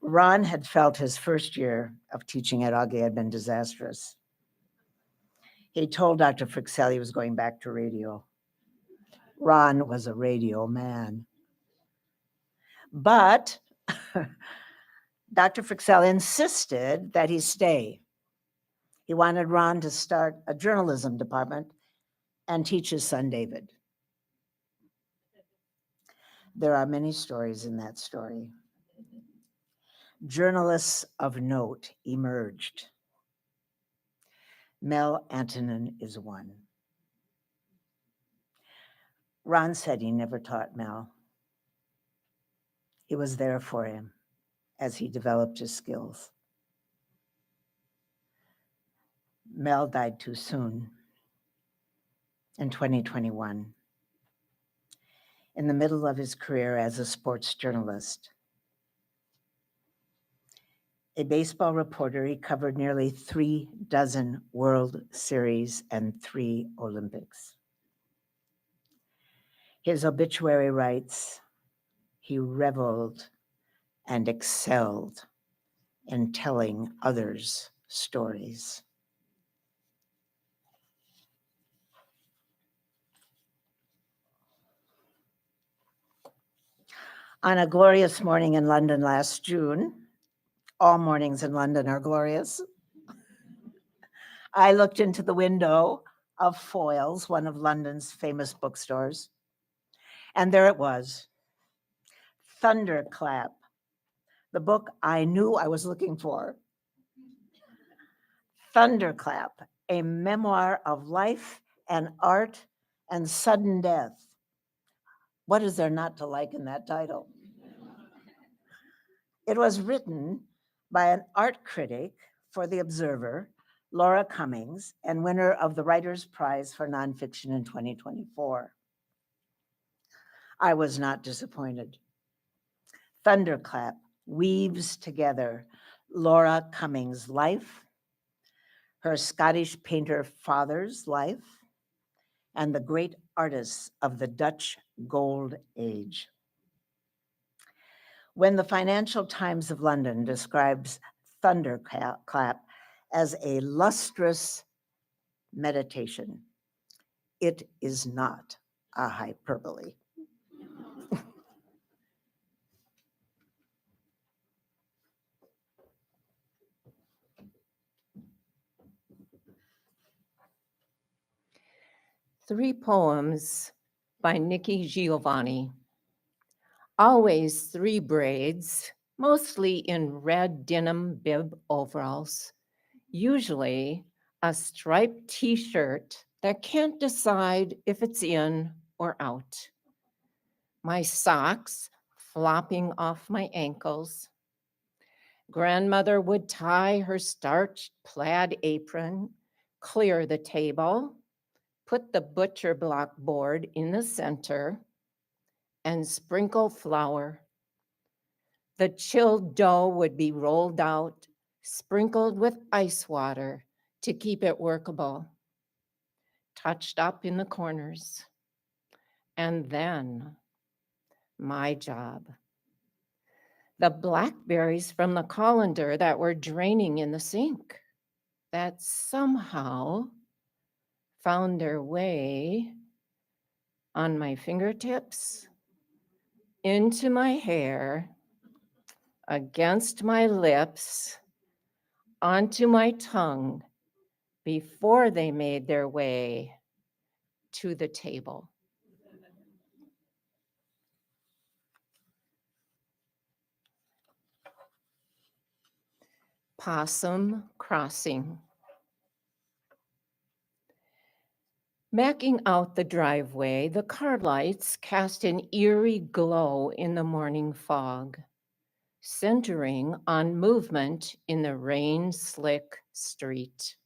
Ron had felt his first year of teaching at Augie had been disastrous. He told Dr. Fryxell he was going back to radio. Ron was a radio man. But Dr. Fryxell insisted that he stay. He wanted Ron to start a journalism department and teach his son David. There are many stories in that story. Journalists of note emerged. Mel Antonin is one. Ron said he never taught Mel. He was there for him as he developed his skills. Mel died too soon in 2021, in the middle of his career as a sports journalist. A baseball reporter, he covered nearly 36 World Series and 3 Olympics. His obituary writes, he reveled and excelled in telling others' stories. On a glorious morning in London last June, all mornings in London are glorious, I looked into the window of Foyle's, one of London's famous bookstores, and there it was, Thunderclap, the book I knew I was looking for. Thunderclap, a memoir of life and art and sudden death. What is there not to like in that title? It was written by an art critic for The Observer, Laura Cummings, and winner of the Writers' Prize for Nonfiction in 2024. I was not disappointed. Thunderclap weaves together Laura Cummings' life, her Scottish painter father's life, and the great artists of the Dutch Gold Age. When the Financial Times of London describes Thunderclap as a lustrous meditation, it is not a hyperbole. Three poems by Nikki Giovanni. Always 3 braids, mostly in red denim bib overalls, usually a striped t-shirt that can't decide if it's in or out. My socks flopping off my ankles. Grandmother would tie her starched plaid apron, clear the table, put the butcher block board in the center, and sprinkle flour. The chilled dough would be rolled out, sprinkled with ice water to keep it workable, touched up in the corners. And then my job. The blackberries from the colander that were draining in the sink that somehow found their way on my fingertips, into my hair, against my lips, onto my tongue before they made their way to the table. Possum Crossing. Backing out the driveway, the car lights cast an eerie glow in the morning fog, centering on movement in the rain-slick street.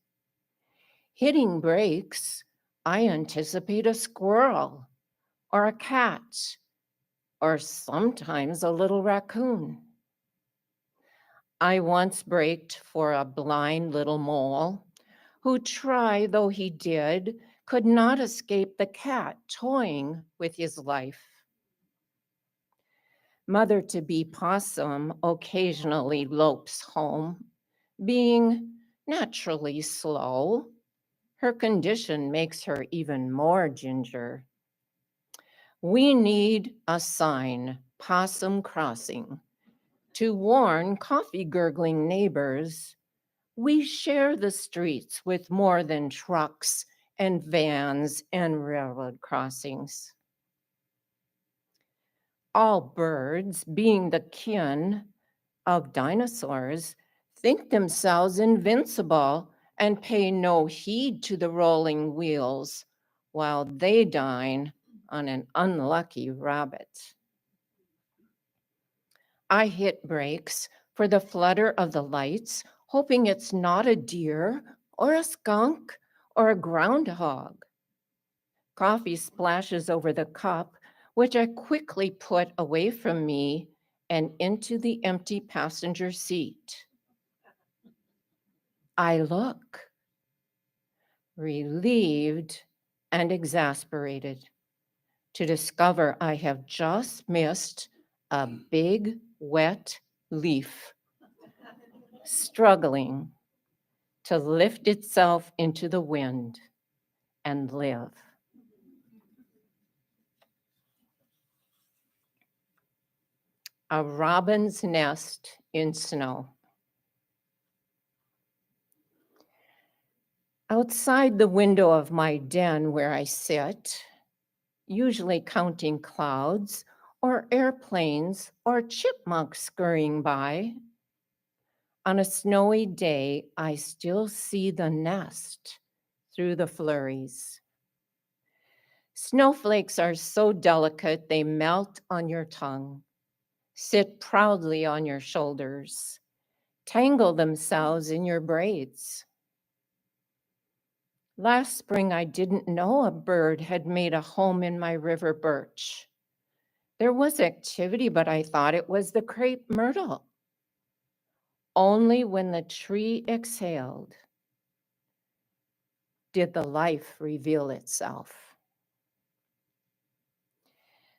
Hitting brakes, I anticipate a squirrel or a cat or sometimes a little raccoon. I once braked for a blind little mole who, try though he did, could not escape the cat toying with his life. Mother-to-be Possum occasionally lopes home, being naturally slow. Her condition makes her even more ginger. We need a sign, Possum Crossing, to warn coffee-gurgling neighbors we share the streets with more than trucks and vans and railroad crossings. All birds, being the kin of dinosaurs, think themselves invincible and pay no heed to the rolling wheels while they dine on an unlucky rabbit. I hit brakes for the flutter of the lights, hoping it's not a deer or a skunk or a groundhog. Coffee splashes over the cup, which I quickly put away from me and into the empty passenger seat. I look, relieved and exasperated, to discover I have just missed a big wet leaf struggling to lift itself into the wind and live. A robin's nest in snow. Outside the window of my den where I sit, usually counting clouds or airplanes or chipmunks scurrying by, on a snowy day, I still see the nest through the flurries. Snowflakes are so delicate they melt on your tongue, sit proudly on your shoulders, tangle themselves in your braids. Last spring, I didn't know a bird had made a home in my river birch. There was activity, but I thought it was the crepe myrtle. Only when the tree exhaled did the life reveal itself.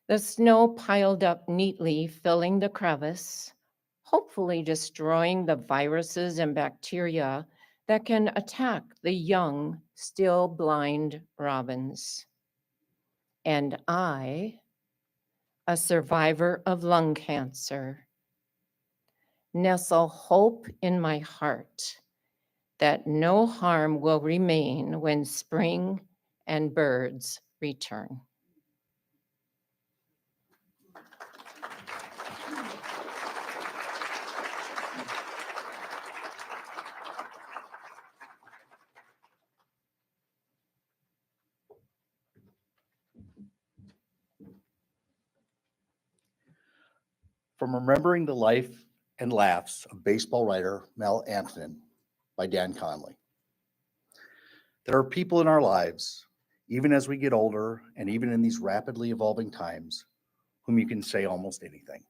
The snow piled up neatly, filling the crevice, hopefully destroying the viruses and bacteria that can attack the young, still blind robins. And I, a survivor of lung cancer, nestle hope in my heart that no harm will remain when spring and birds return. From Remembering the Life and Laughs of Baseball Writer Mel Antonin by Dan Conley. There are people in our lives, even as we get older and even in these rapidly evolving times, whom you can say almost anything.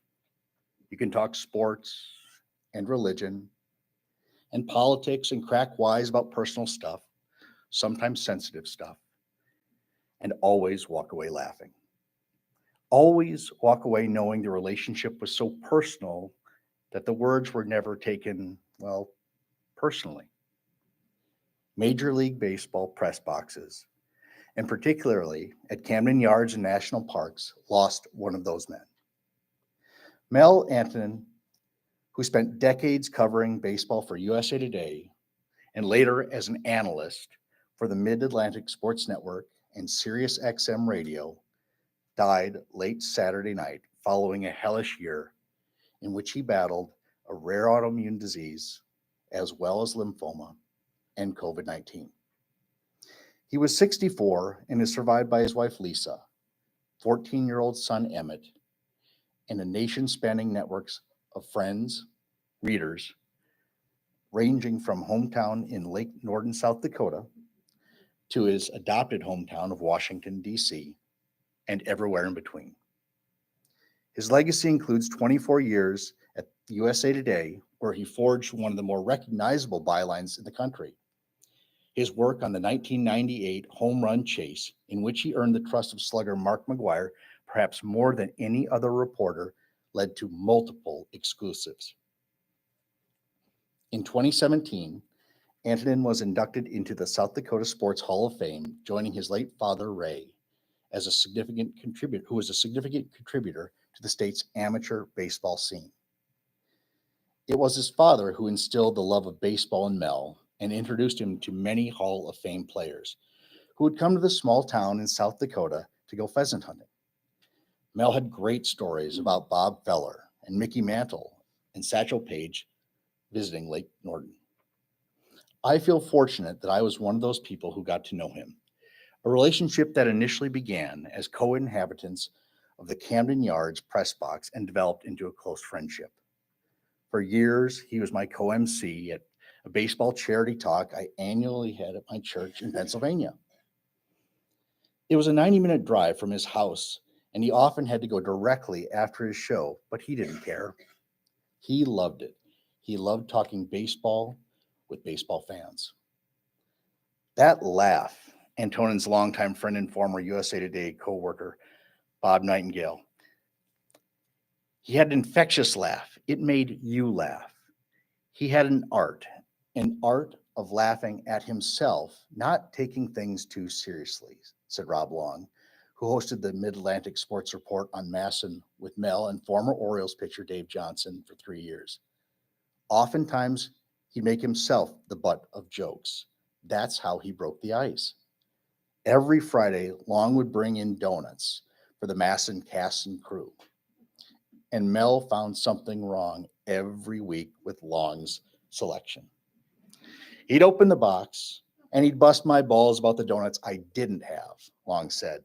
You can talk sports and religion and politics and crack wise about personal stuff, sometimes sensitive stuff, and always walk away laughing. Always walk away knowing the relationship was so personal that the words were never taken, well, personally. Major League Baseball press boxes, and particularly at Camden Yards and National Parks, lost one of those men. Mel Antonin, who spent decades covering baseball for USA Today and later as an analyst for the Mid-Atlantic Sports Network and Sirius XM Radio, died late Saturday night following a hellish year in which he battled a rare autoimmune disease as well as lymphoma and COVID-19. He was 64 and is survived by his wife Lisa, 14-year-old son Emmett, and a nation-spanning network of friends, readers, ranging from hometown in Lake Norden, South Dakota, to his adopted hometown of Washington, D.C., and everywhere in between. His legacy includes 24 years at USA Today, where he forged one of the more recognizable bylines in the country. His work on the 1998 home run chase, in which he earned the trust of slugger Mark McGwire, perhaps more than any other reporter, led to multiple exclusives. In 2017, Antonin was inducted into the South Dakota Sports Hall of Fame, joining his late father, Ray, as a significant contributor, who was a significant contributor to the state's amateur baseball scene. It was his father who instilled the love of baseball in Mel and introduced him to many Hall of Fame players who would come to the small town in South Dakota to go pheasant hunting. Mel had great stories about Bob Feller and Mickey Mantle and Satchel Paige visiting Lake Norden. I feel fortunate that I was one of those people who got to know him, a relationship that initially began as co-inhabitants of the Camden Yards press box and developed into a close friendship. For years, he was my co-MC at a baseball charity talk I annually had at my church in Pennsylvania. It was a 90-minute drive from his house, and he often had to go directly after his show, but he didn't care. He loved it. He loved talking baseball with baseball fans. That laugh, Antonin's longtime friend and former USA Today co-worker, Bob Nightingale, he had an infectious laugh. It made you laugh. He had an art of laughing at himself, not taking things too seriously, said Rob Long, who hosted the Mid-Atlantic Sports Report on Masson with Mel and former Orioles pitcher Dave Johnson for 3 years. Oftentimes, he'd make himself the butt of jokes. That's how he broke the ice. Every Friday, Long would bring in donuts for the Masson cast and crew. And Mel found something wrong every week with Long's selection. He'd open the box and he'd bust my balls about the donuts I didn't have, Long said.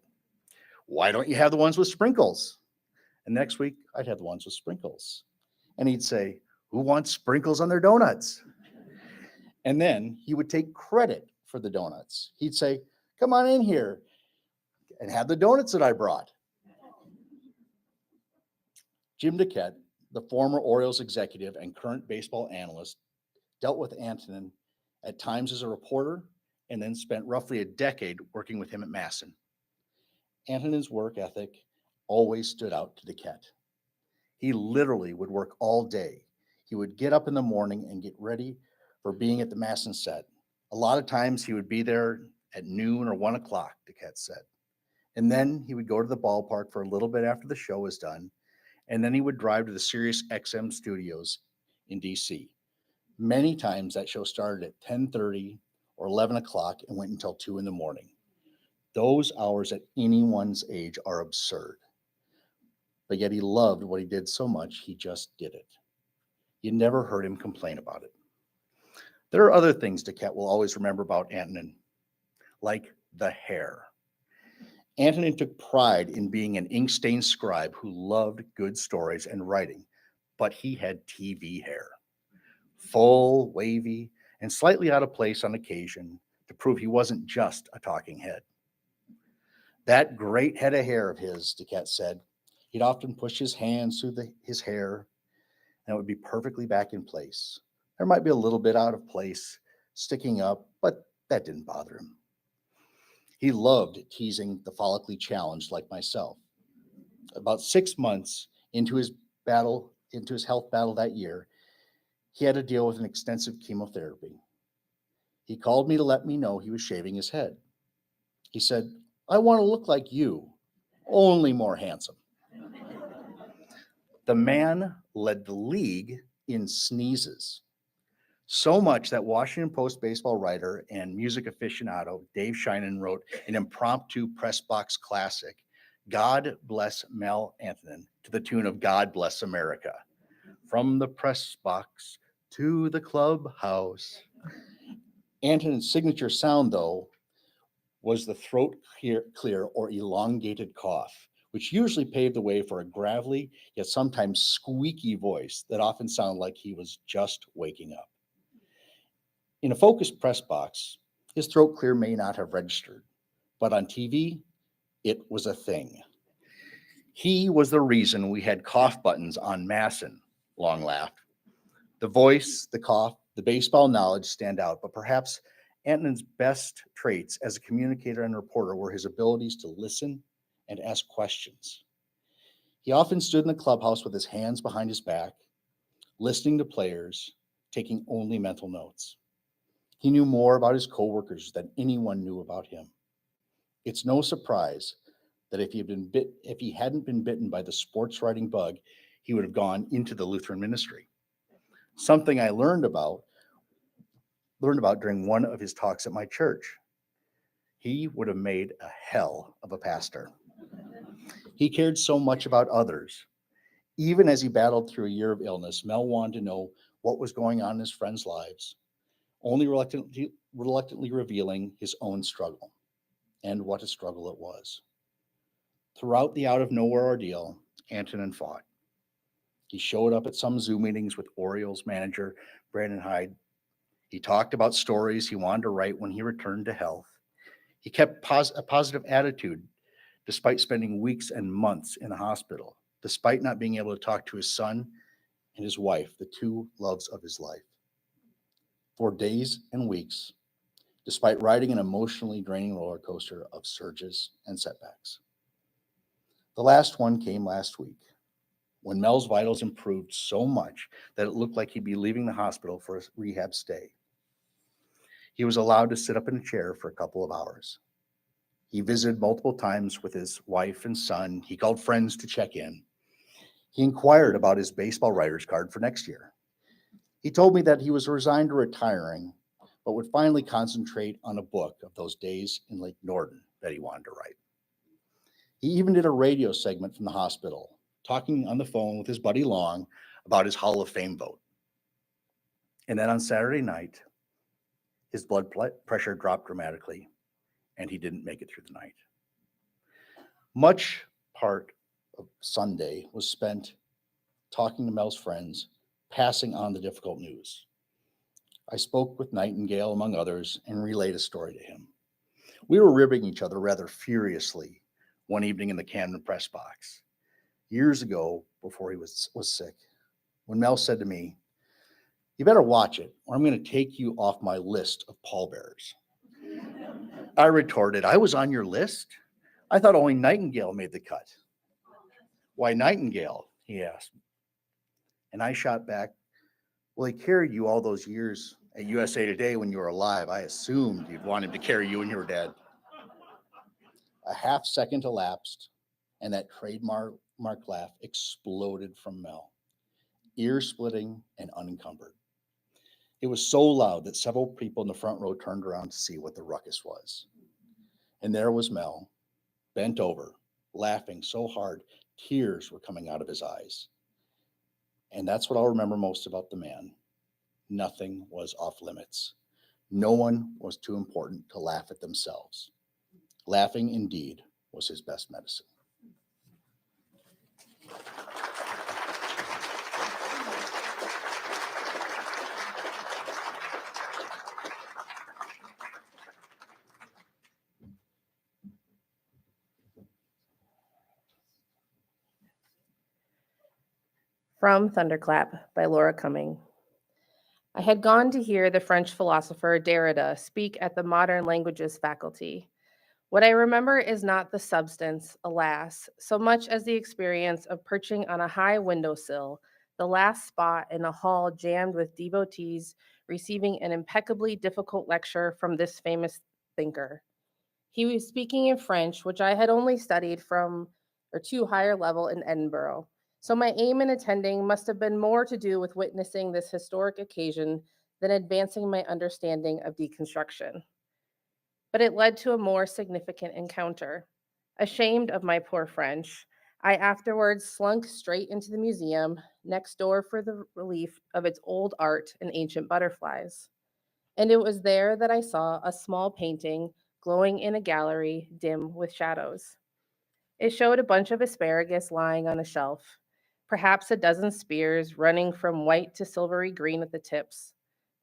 Why don't you have the ones with sprinkles? And next week, I'd have the ones with sprinkles. And he'd say, who wants sprinkles on their donuts? And then he would take credit for the donuts. He'd say, come on in here and have the donuts that I brought. Jim Duquette, the former Orioles executive and current baseball analyst, dealt with Antonin at times as a reporter and then spent roughly a decade working with him at Masson. Antonin's work ethic always stood out to Duquette. He literally would work all day. He would get up in the morning and get ready for being at the Masson set. A lot of times he would be there at noon or 1 o'clock, Duquette said. And then he would go to the ballpark for a little bit after the show was done. And then he would drive to the Sirius XM studios in DC. Many times that show started at 10:30 or 11 o'clock and went until 2 in the morning. Those hours at anyone's age are absurd. But yet he loved what he did so much, he just did it. You never heard him complain about it. There are other things Duquette will always remember about Antonin, like the hair. Antonin took pride in being an ink-stained scribe who loved good stories and writing, but he had TV hair. Full, wavy, and slightly out of place on occasion to prove he wasn't just a talking head. That great head of hair of his, Duquette said, he'd often push his hands through his hair and it would be perfectly back in place. There might be a little bit out of place, sticking up, but that didn't bother him. He loved teasing the follically challenged like myself. About 6 months into his health battle that year, he had to deal with an extensive chemotherapy. He called me to let me know he was shaving his head. He said, I want to look like you, only more handsome. The man led the league in sneezes. So much that Washington Post baseball writer and music aficionado Dave Sheinin wrote an impromptu press box classic, God Bless Mel Antonin, to the tune of God Bless America. From the press box to the clubhouse. Antonin's signature sound, though, was the throat clear or elongated cough, which usually paved the way for a gravelly yet sometimes squeaky voice that often sounded like he was just waking up. In a focused press box, his throat clear may not have registered, but on TV, it was a thing. He was the reason we had cough buttons on Masson, Long laughed. The voice, the cough, the baseball knowledge stand out, but perhaps Antonin's best traits as a communicator and reporter were his abilities to listen and ask questions. He often stood in the clubhouse with his hands behind his back, listening to players, taking only mental notes. He knew more about his coworkers than anyone knew about him. It's no surprise that if he hadn't been bitten by the sports writing bug, he would have gone into the Lutheran ministry. Something I learned about during one of his talks at my church. He would have made a hell of a pastor. He cared so much about others. Even as he battled through a year of illness, Mel wanted to know what was going on in his friends' lives, only reluctantly revealing his own struggle. and what a struggle it was. Throughout the out-of-nowhere ordeal, Antonin fought. He showed up at some Zoom meetings with Orioles manager Brandon Hyde. He talked about stories he wanted to write when he returned to health. He kept a positive attitude despite spending weeks and months in the hospital, despite not being able to talk to his son and his wife, the two loves of his life. For days and weeks, despite riding an emotionally draining roller coaster of surges and setbacks. The last one came last week, when Mel's vitals improved so much that it looked like he'd be leaving the hospital for a rehab stay. He was allowed to sit up in a chair for a couple of hours. He visited multiple times with his wife and son. He called friends to check in. He inquired about his baseball writer's card for next year. He told me that he was resigned to retiring, but would finally concentrate on a book of those days in Lake Norton that he wanted to write. He even did a radio segment from the hospital, talking on the phone with his buddy Long about his Hall of Fame vote. And then on Saturday night, his blood pressure dropped dramatically, and he didn't make it through the night. Much part of Sunday was spent talking to Mel's friends, passing on the difficult news. I spoke with Nightingale, among others, and relayed a story to him. We were ribbing each other rather furiously one evening in the Camden press box, years ago before he was sick, when Mel said to me, "You better watch it, or I'm going to take you off my list of pallbearers." I retorted, "I was on your list? I thought only Nightingale made the cut." "Why Nightingale?" he asked. And I shot back, "Well, he carried you all those years at USA Today when you were alive. I assumed you'd want him to carry you when you were dead." A half second elapsed, and that trademark laugh exploded from Mel, ear-splitting and unencumbered. It was so loud that several people in the front row turned around to see what the ruckus was. And there was Mel, bent over, laughing so hard, tears were coming out of his eyes. And that's what I'll remember most about the man. Nothing was off limits. No one was too important to laugh at themselves. Laughing, indeed, was his best medicine. From Thunderclap by Laura Cumming. I had gone to hear the French philosopher Derrida speak at the Modern Languages faculty. What I remember is not the substance, alas, so much as the experience of perching on a high windowsill, the last spot in a hall jammed with devotees receiving an impeccably difficult lecture from this famous thinker. He was speaking in French, which I had only studied to higher level in Edinburgh. So my aim in attending must have been more to do with witnessing this historic occasion than advancing my understanding of deconstruction. But it led to a more significant encounter. Ashamed of my poor French, I afterwards slunk straight into the museum next door for the relief of its old art and ancient butterflies. And it was there that I saw a small painting glowing in a gallery dim with shadows. It showed a bunch of asparagus lying on a shelf, perhaps a dozen spears running from white to silvery green at the tips.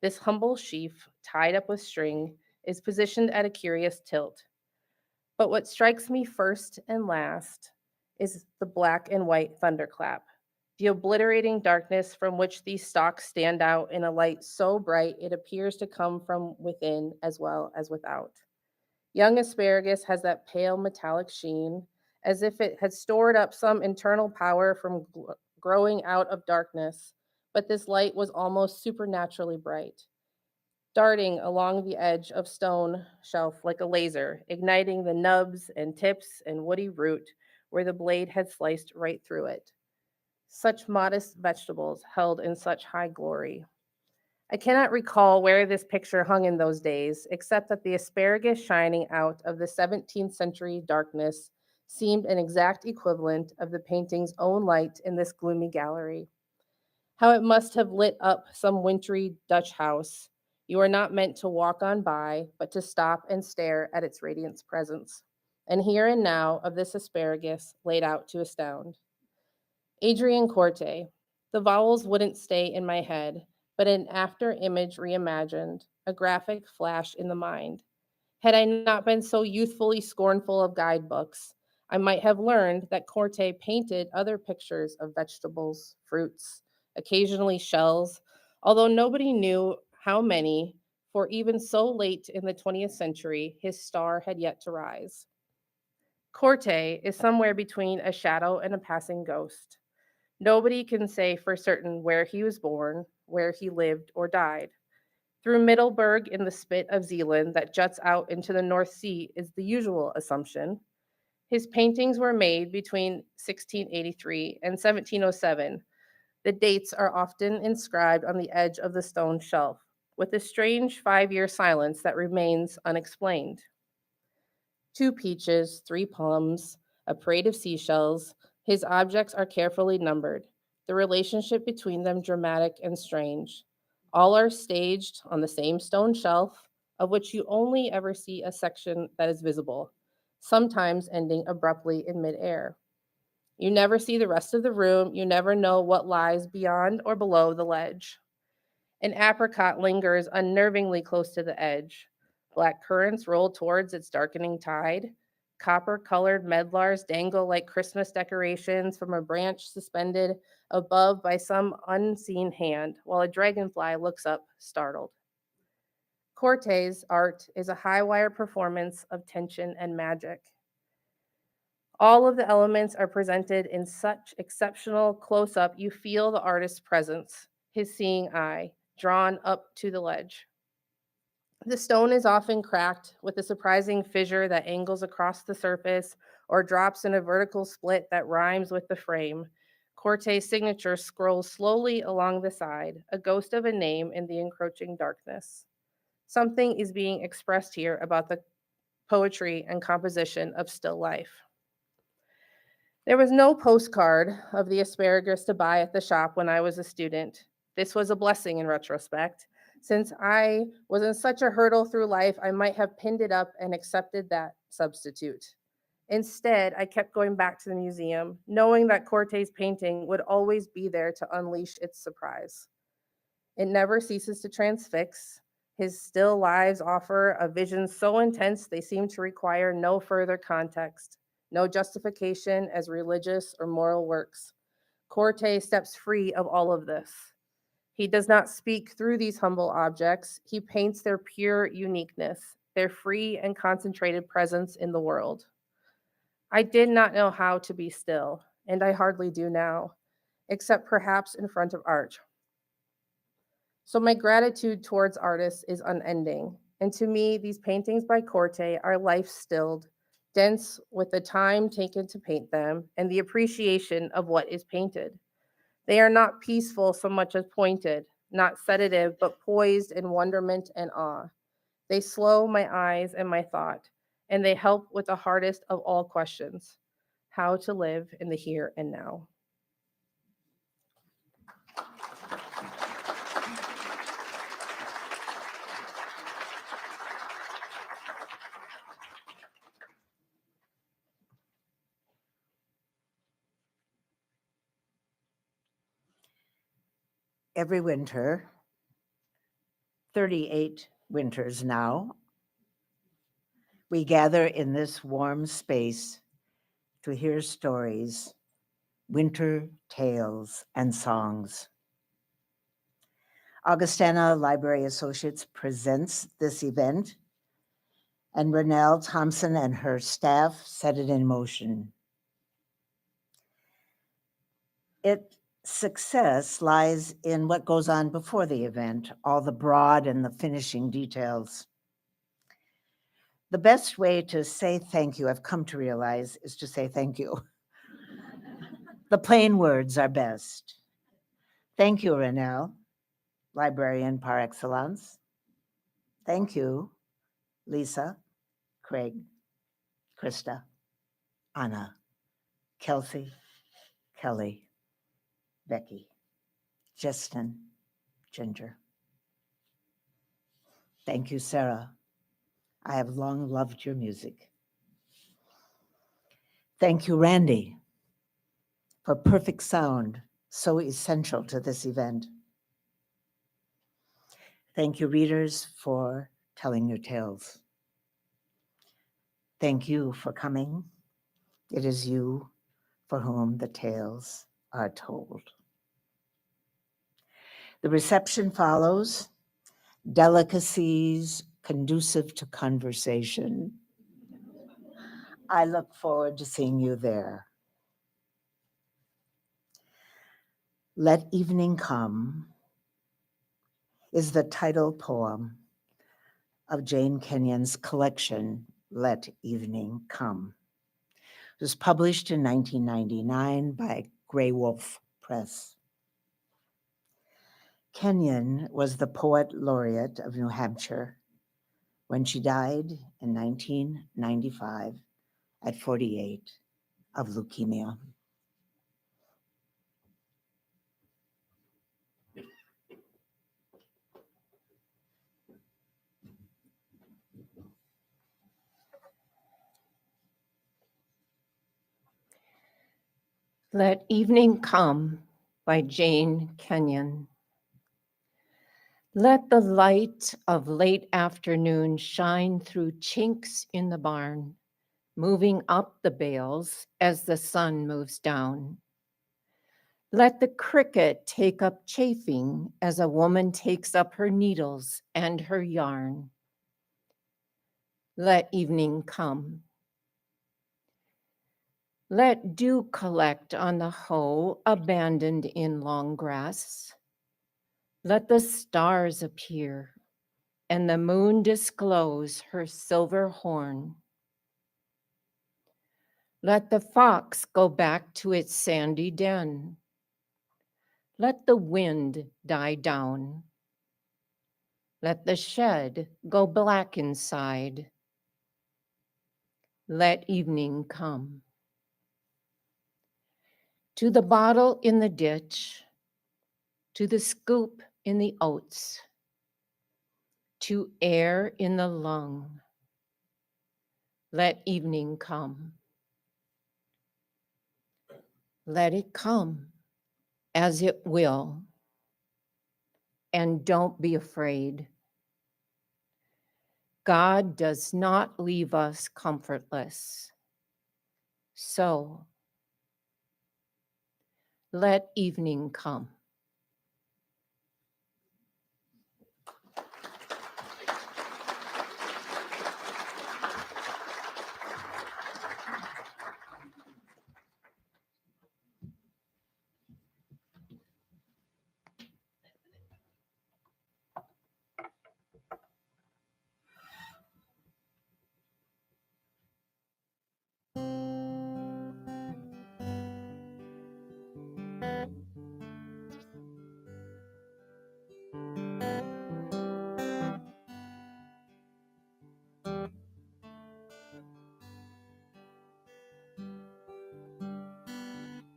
This humble sheaf, tied up with string, is positioned at a curious tilt. But what strikes me first and last is the black and white thunderclap, the obliterating darkness from which these stalks stand out in a light so bright it appears to come from within as well as without. Young asparagus has that pale metallic sheen, as if it had stored up some internal power from growing out of darkness, but this light was almost supernaturally bright, darting along the edge of stone shelf like a laser, igniting the nubs and tips and woody root where the blade had sliced right through it. Such modest vegetables held in such high glory. I cannot recall where this picture hung in those days, except that the asparagus shining out of the 17th century darkness seemed an exact equivalent of the painting's own light in this gloomy gallery. How it must have lit up some wintry Dutch house, You are not meant to walk on by, but to stop and stare at its radiance presence. And here and now of this asparagus laid out to astound. Adrian Corte. The vowels wouldn't stay in my head, but an after image reimagined, a graphic flash in the mind. Had I not been so youthfully scornful of guidebooks, I might have learned that Corte painted other pictures of vegetables, fruits, occasionally shells, although nobody knew how many, for even so late in the 20th century, his star had yet to rise. Corte is somewhere between a shadow and a passing ghost. Nobody can say for certain where he was born, where he lived or died. Through Middelburg in the spit of Zealand that juts out into the North Sea is the usual assumption. His paintings were made between 1683 and 1707. The dates are often inscribed on the edge of the stone shelf, with a strange 5-year silence that remains unexplained. 2 peaches, 3 plums, a parade of seashells. His objects are carefully numbered, the relationship between them dramatic and strange. All are staged on the same stone shelf, of which you only ever see a section that is visible, sometimes ending abruptly in midair. You never see the rest of the room. You never know what lies beyond or below the ledge. An apricot lingers unnervingly close to the edge. Black currants roll towards its darkening tide. Copper-colored medlars dangle like Christmas decorations from a branch suspended above by some unseen hand, while a dragonfly looks up, startled. Corte's art is a high-wire performance of tension and magic. All of the elements are presented in such exceptional close-up you feel the artist's presence, his seeing eye, drawn up to the ledge. The stone is often cracked with a surprising fissure that angles across the surface or drops in a vertical split that rhymes with the frame. Corte's signature scrolls slowly along the side, a ghost of a name in the encroaching darkness. Something is being expressed here about the poetry and composition of still life. There was no postcard of the asparagus to buy at the shop when I was a student. This was a blessing in retrospect. Since I was in such a hurdle through life, I might have pinned it up and accepted that substitute. Instead, I kept going back to the museum, knowing that Corte's painting would always be there to unleash its surprise. It never ceases to transfix. His still lives offer a vision so intense they seem to require no further context, no justification as religious or moral works. Corte steps free of all of this. He does not speak through these humble objects. He paints their pure uniqueness, their free and concentrated presence in the world. I did not know how to be still, and I hardly do now, except perhaps in front of art. So my gratitude towards artists is unending, and to me, these paintings by Corte are life-stilled, dense with the time taken to paint them and the appreciation of what is painted. They are not peaceful so much as pointed, not sedative, but poised in wonderment and awe. They slow my eyes and my thought, and they help with the hardest of all questions, how to live in the here and now. Every winter, 38 winters now, we gather in this warm space to hear stories, winter tales, and songs. Augustana Library Associates presents this event, and Renelle Thompson and her staff set it in motion. Its success lies in what goes on before the event, all the broad and the finishing details. The best way to say thank you, I've come to realize, is to say thank you. The plain words are best. Thank you, Renelle, librarian par excellence. Thank you, Lisa, Craig, Krista, Anna, Kelsey, Kelly, Becky, Justin, Ginger. Thank you, Sarah. I have long loved your music. Thank you, Randy, for perfect sound, so essential to this event. Thank you, readers, for telling your tales. Thank you for coming. It is you for whom the tales are told. The reception follows, delicacies conducive to conversation. I look forward to seeing you there. Let Evening Come is the title poem of Jane Kenyon's collection, Let Evening Come. It was published in 1999 by Grey Wolf Press. Kenyon was the poet laureate of New Hampshire when she died in 1995 at 48 of leukemia. Let Evening Come by Jane Kenyon. Let the light of late afternoon shine through chinks in the barn, moving up the bales as the sun moves down. Let the cricket take up chafing as a woman takes up her needles and her yarn. Let evening come. Let dew collect on the hoe abandoned in long grass. Let the stars appear and the moon disclose her silver horn. Let the fox go back to its sandy den. Let the wind die down. Let the shed go black inside. Let evening come. To the bottle in the ditch, to the scoop in the oats, to air in the lung. Let evening come. Let it come as it will. And don't be afraid. God does not leave us comfortless. So, let evening come.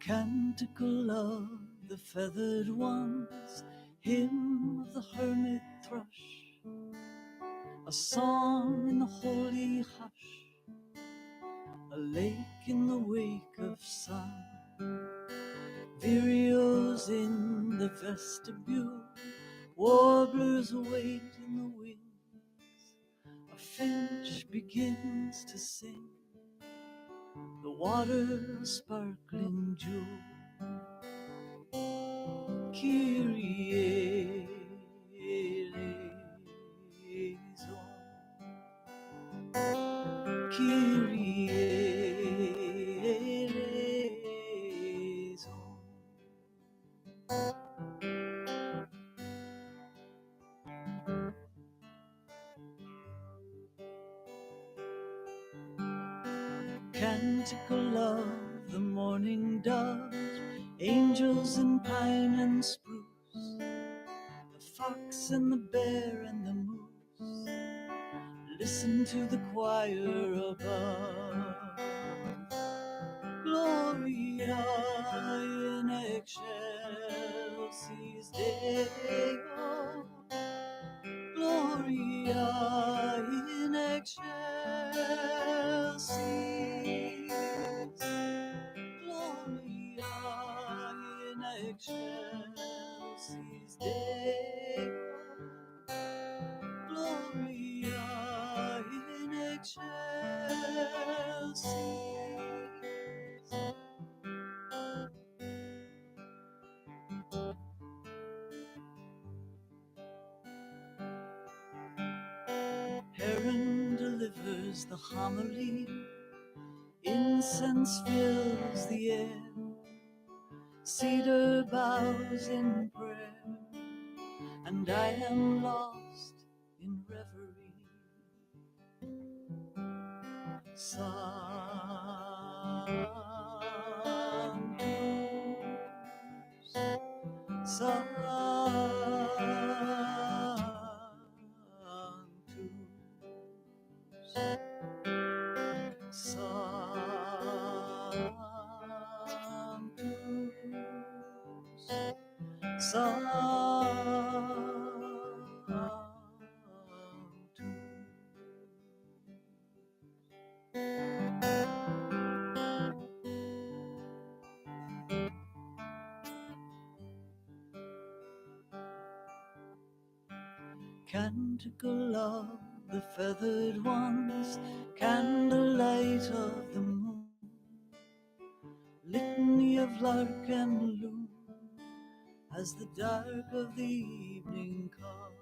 Canticle of the feathered ones, hymn of the hermit thrush, a song in the holy hush, a lake in the wake of sun, vireos in the vestibule, warblers wait in the wings, a finch begins to sing, the water a sparkling jewel. Kyrie eleison, Kyrie eleison. Canticle of the morning doves, angels in pine and spruce, the fox and the bear and the moose, listen to the choir above. Gloria in excelsis Deo, Gloria Gloria in excelsis, Gloria in excelsis Deo, Gloria in excelsis. Heron delivers the homily, incense fills the air, cedar bows in prayer, and I am lost in reverie. Sanctus, Canticle of the feathered ones, candlelight of the moon, litany of lark and loon, as the dark of the evening comes.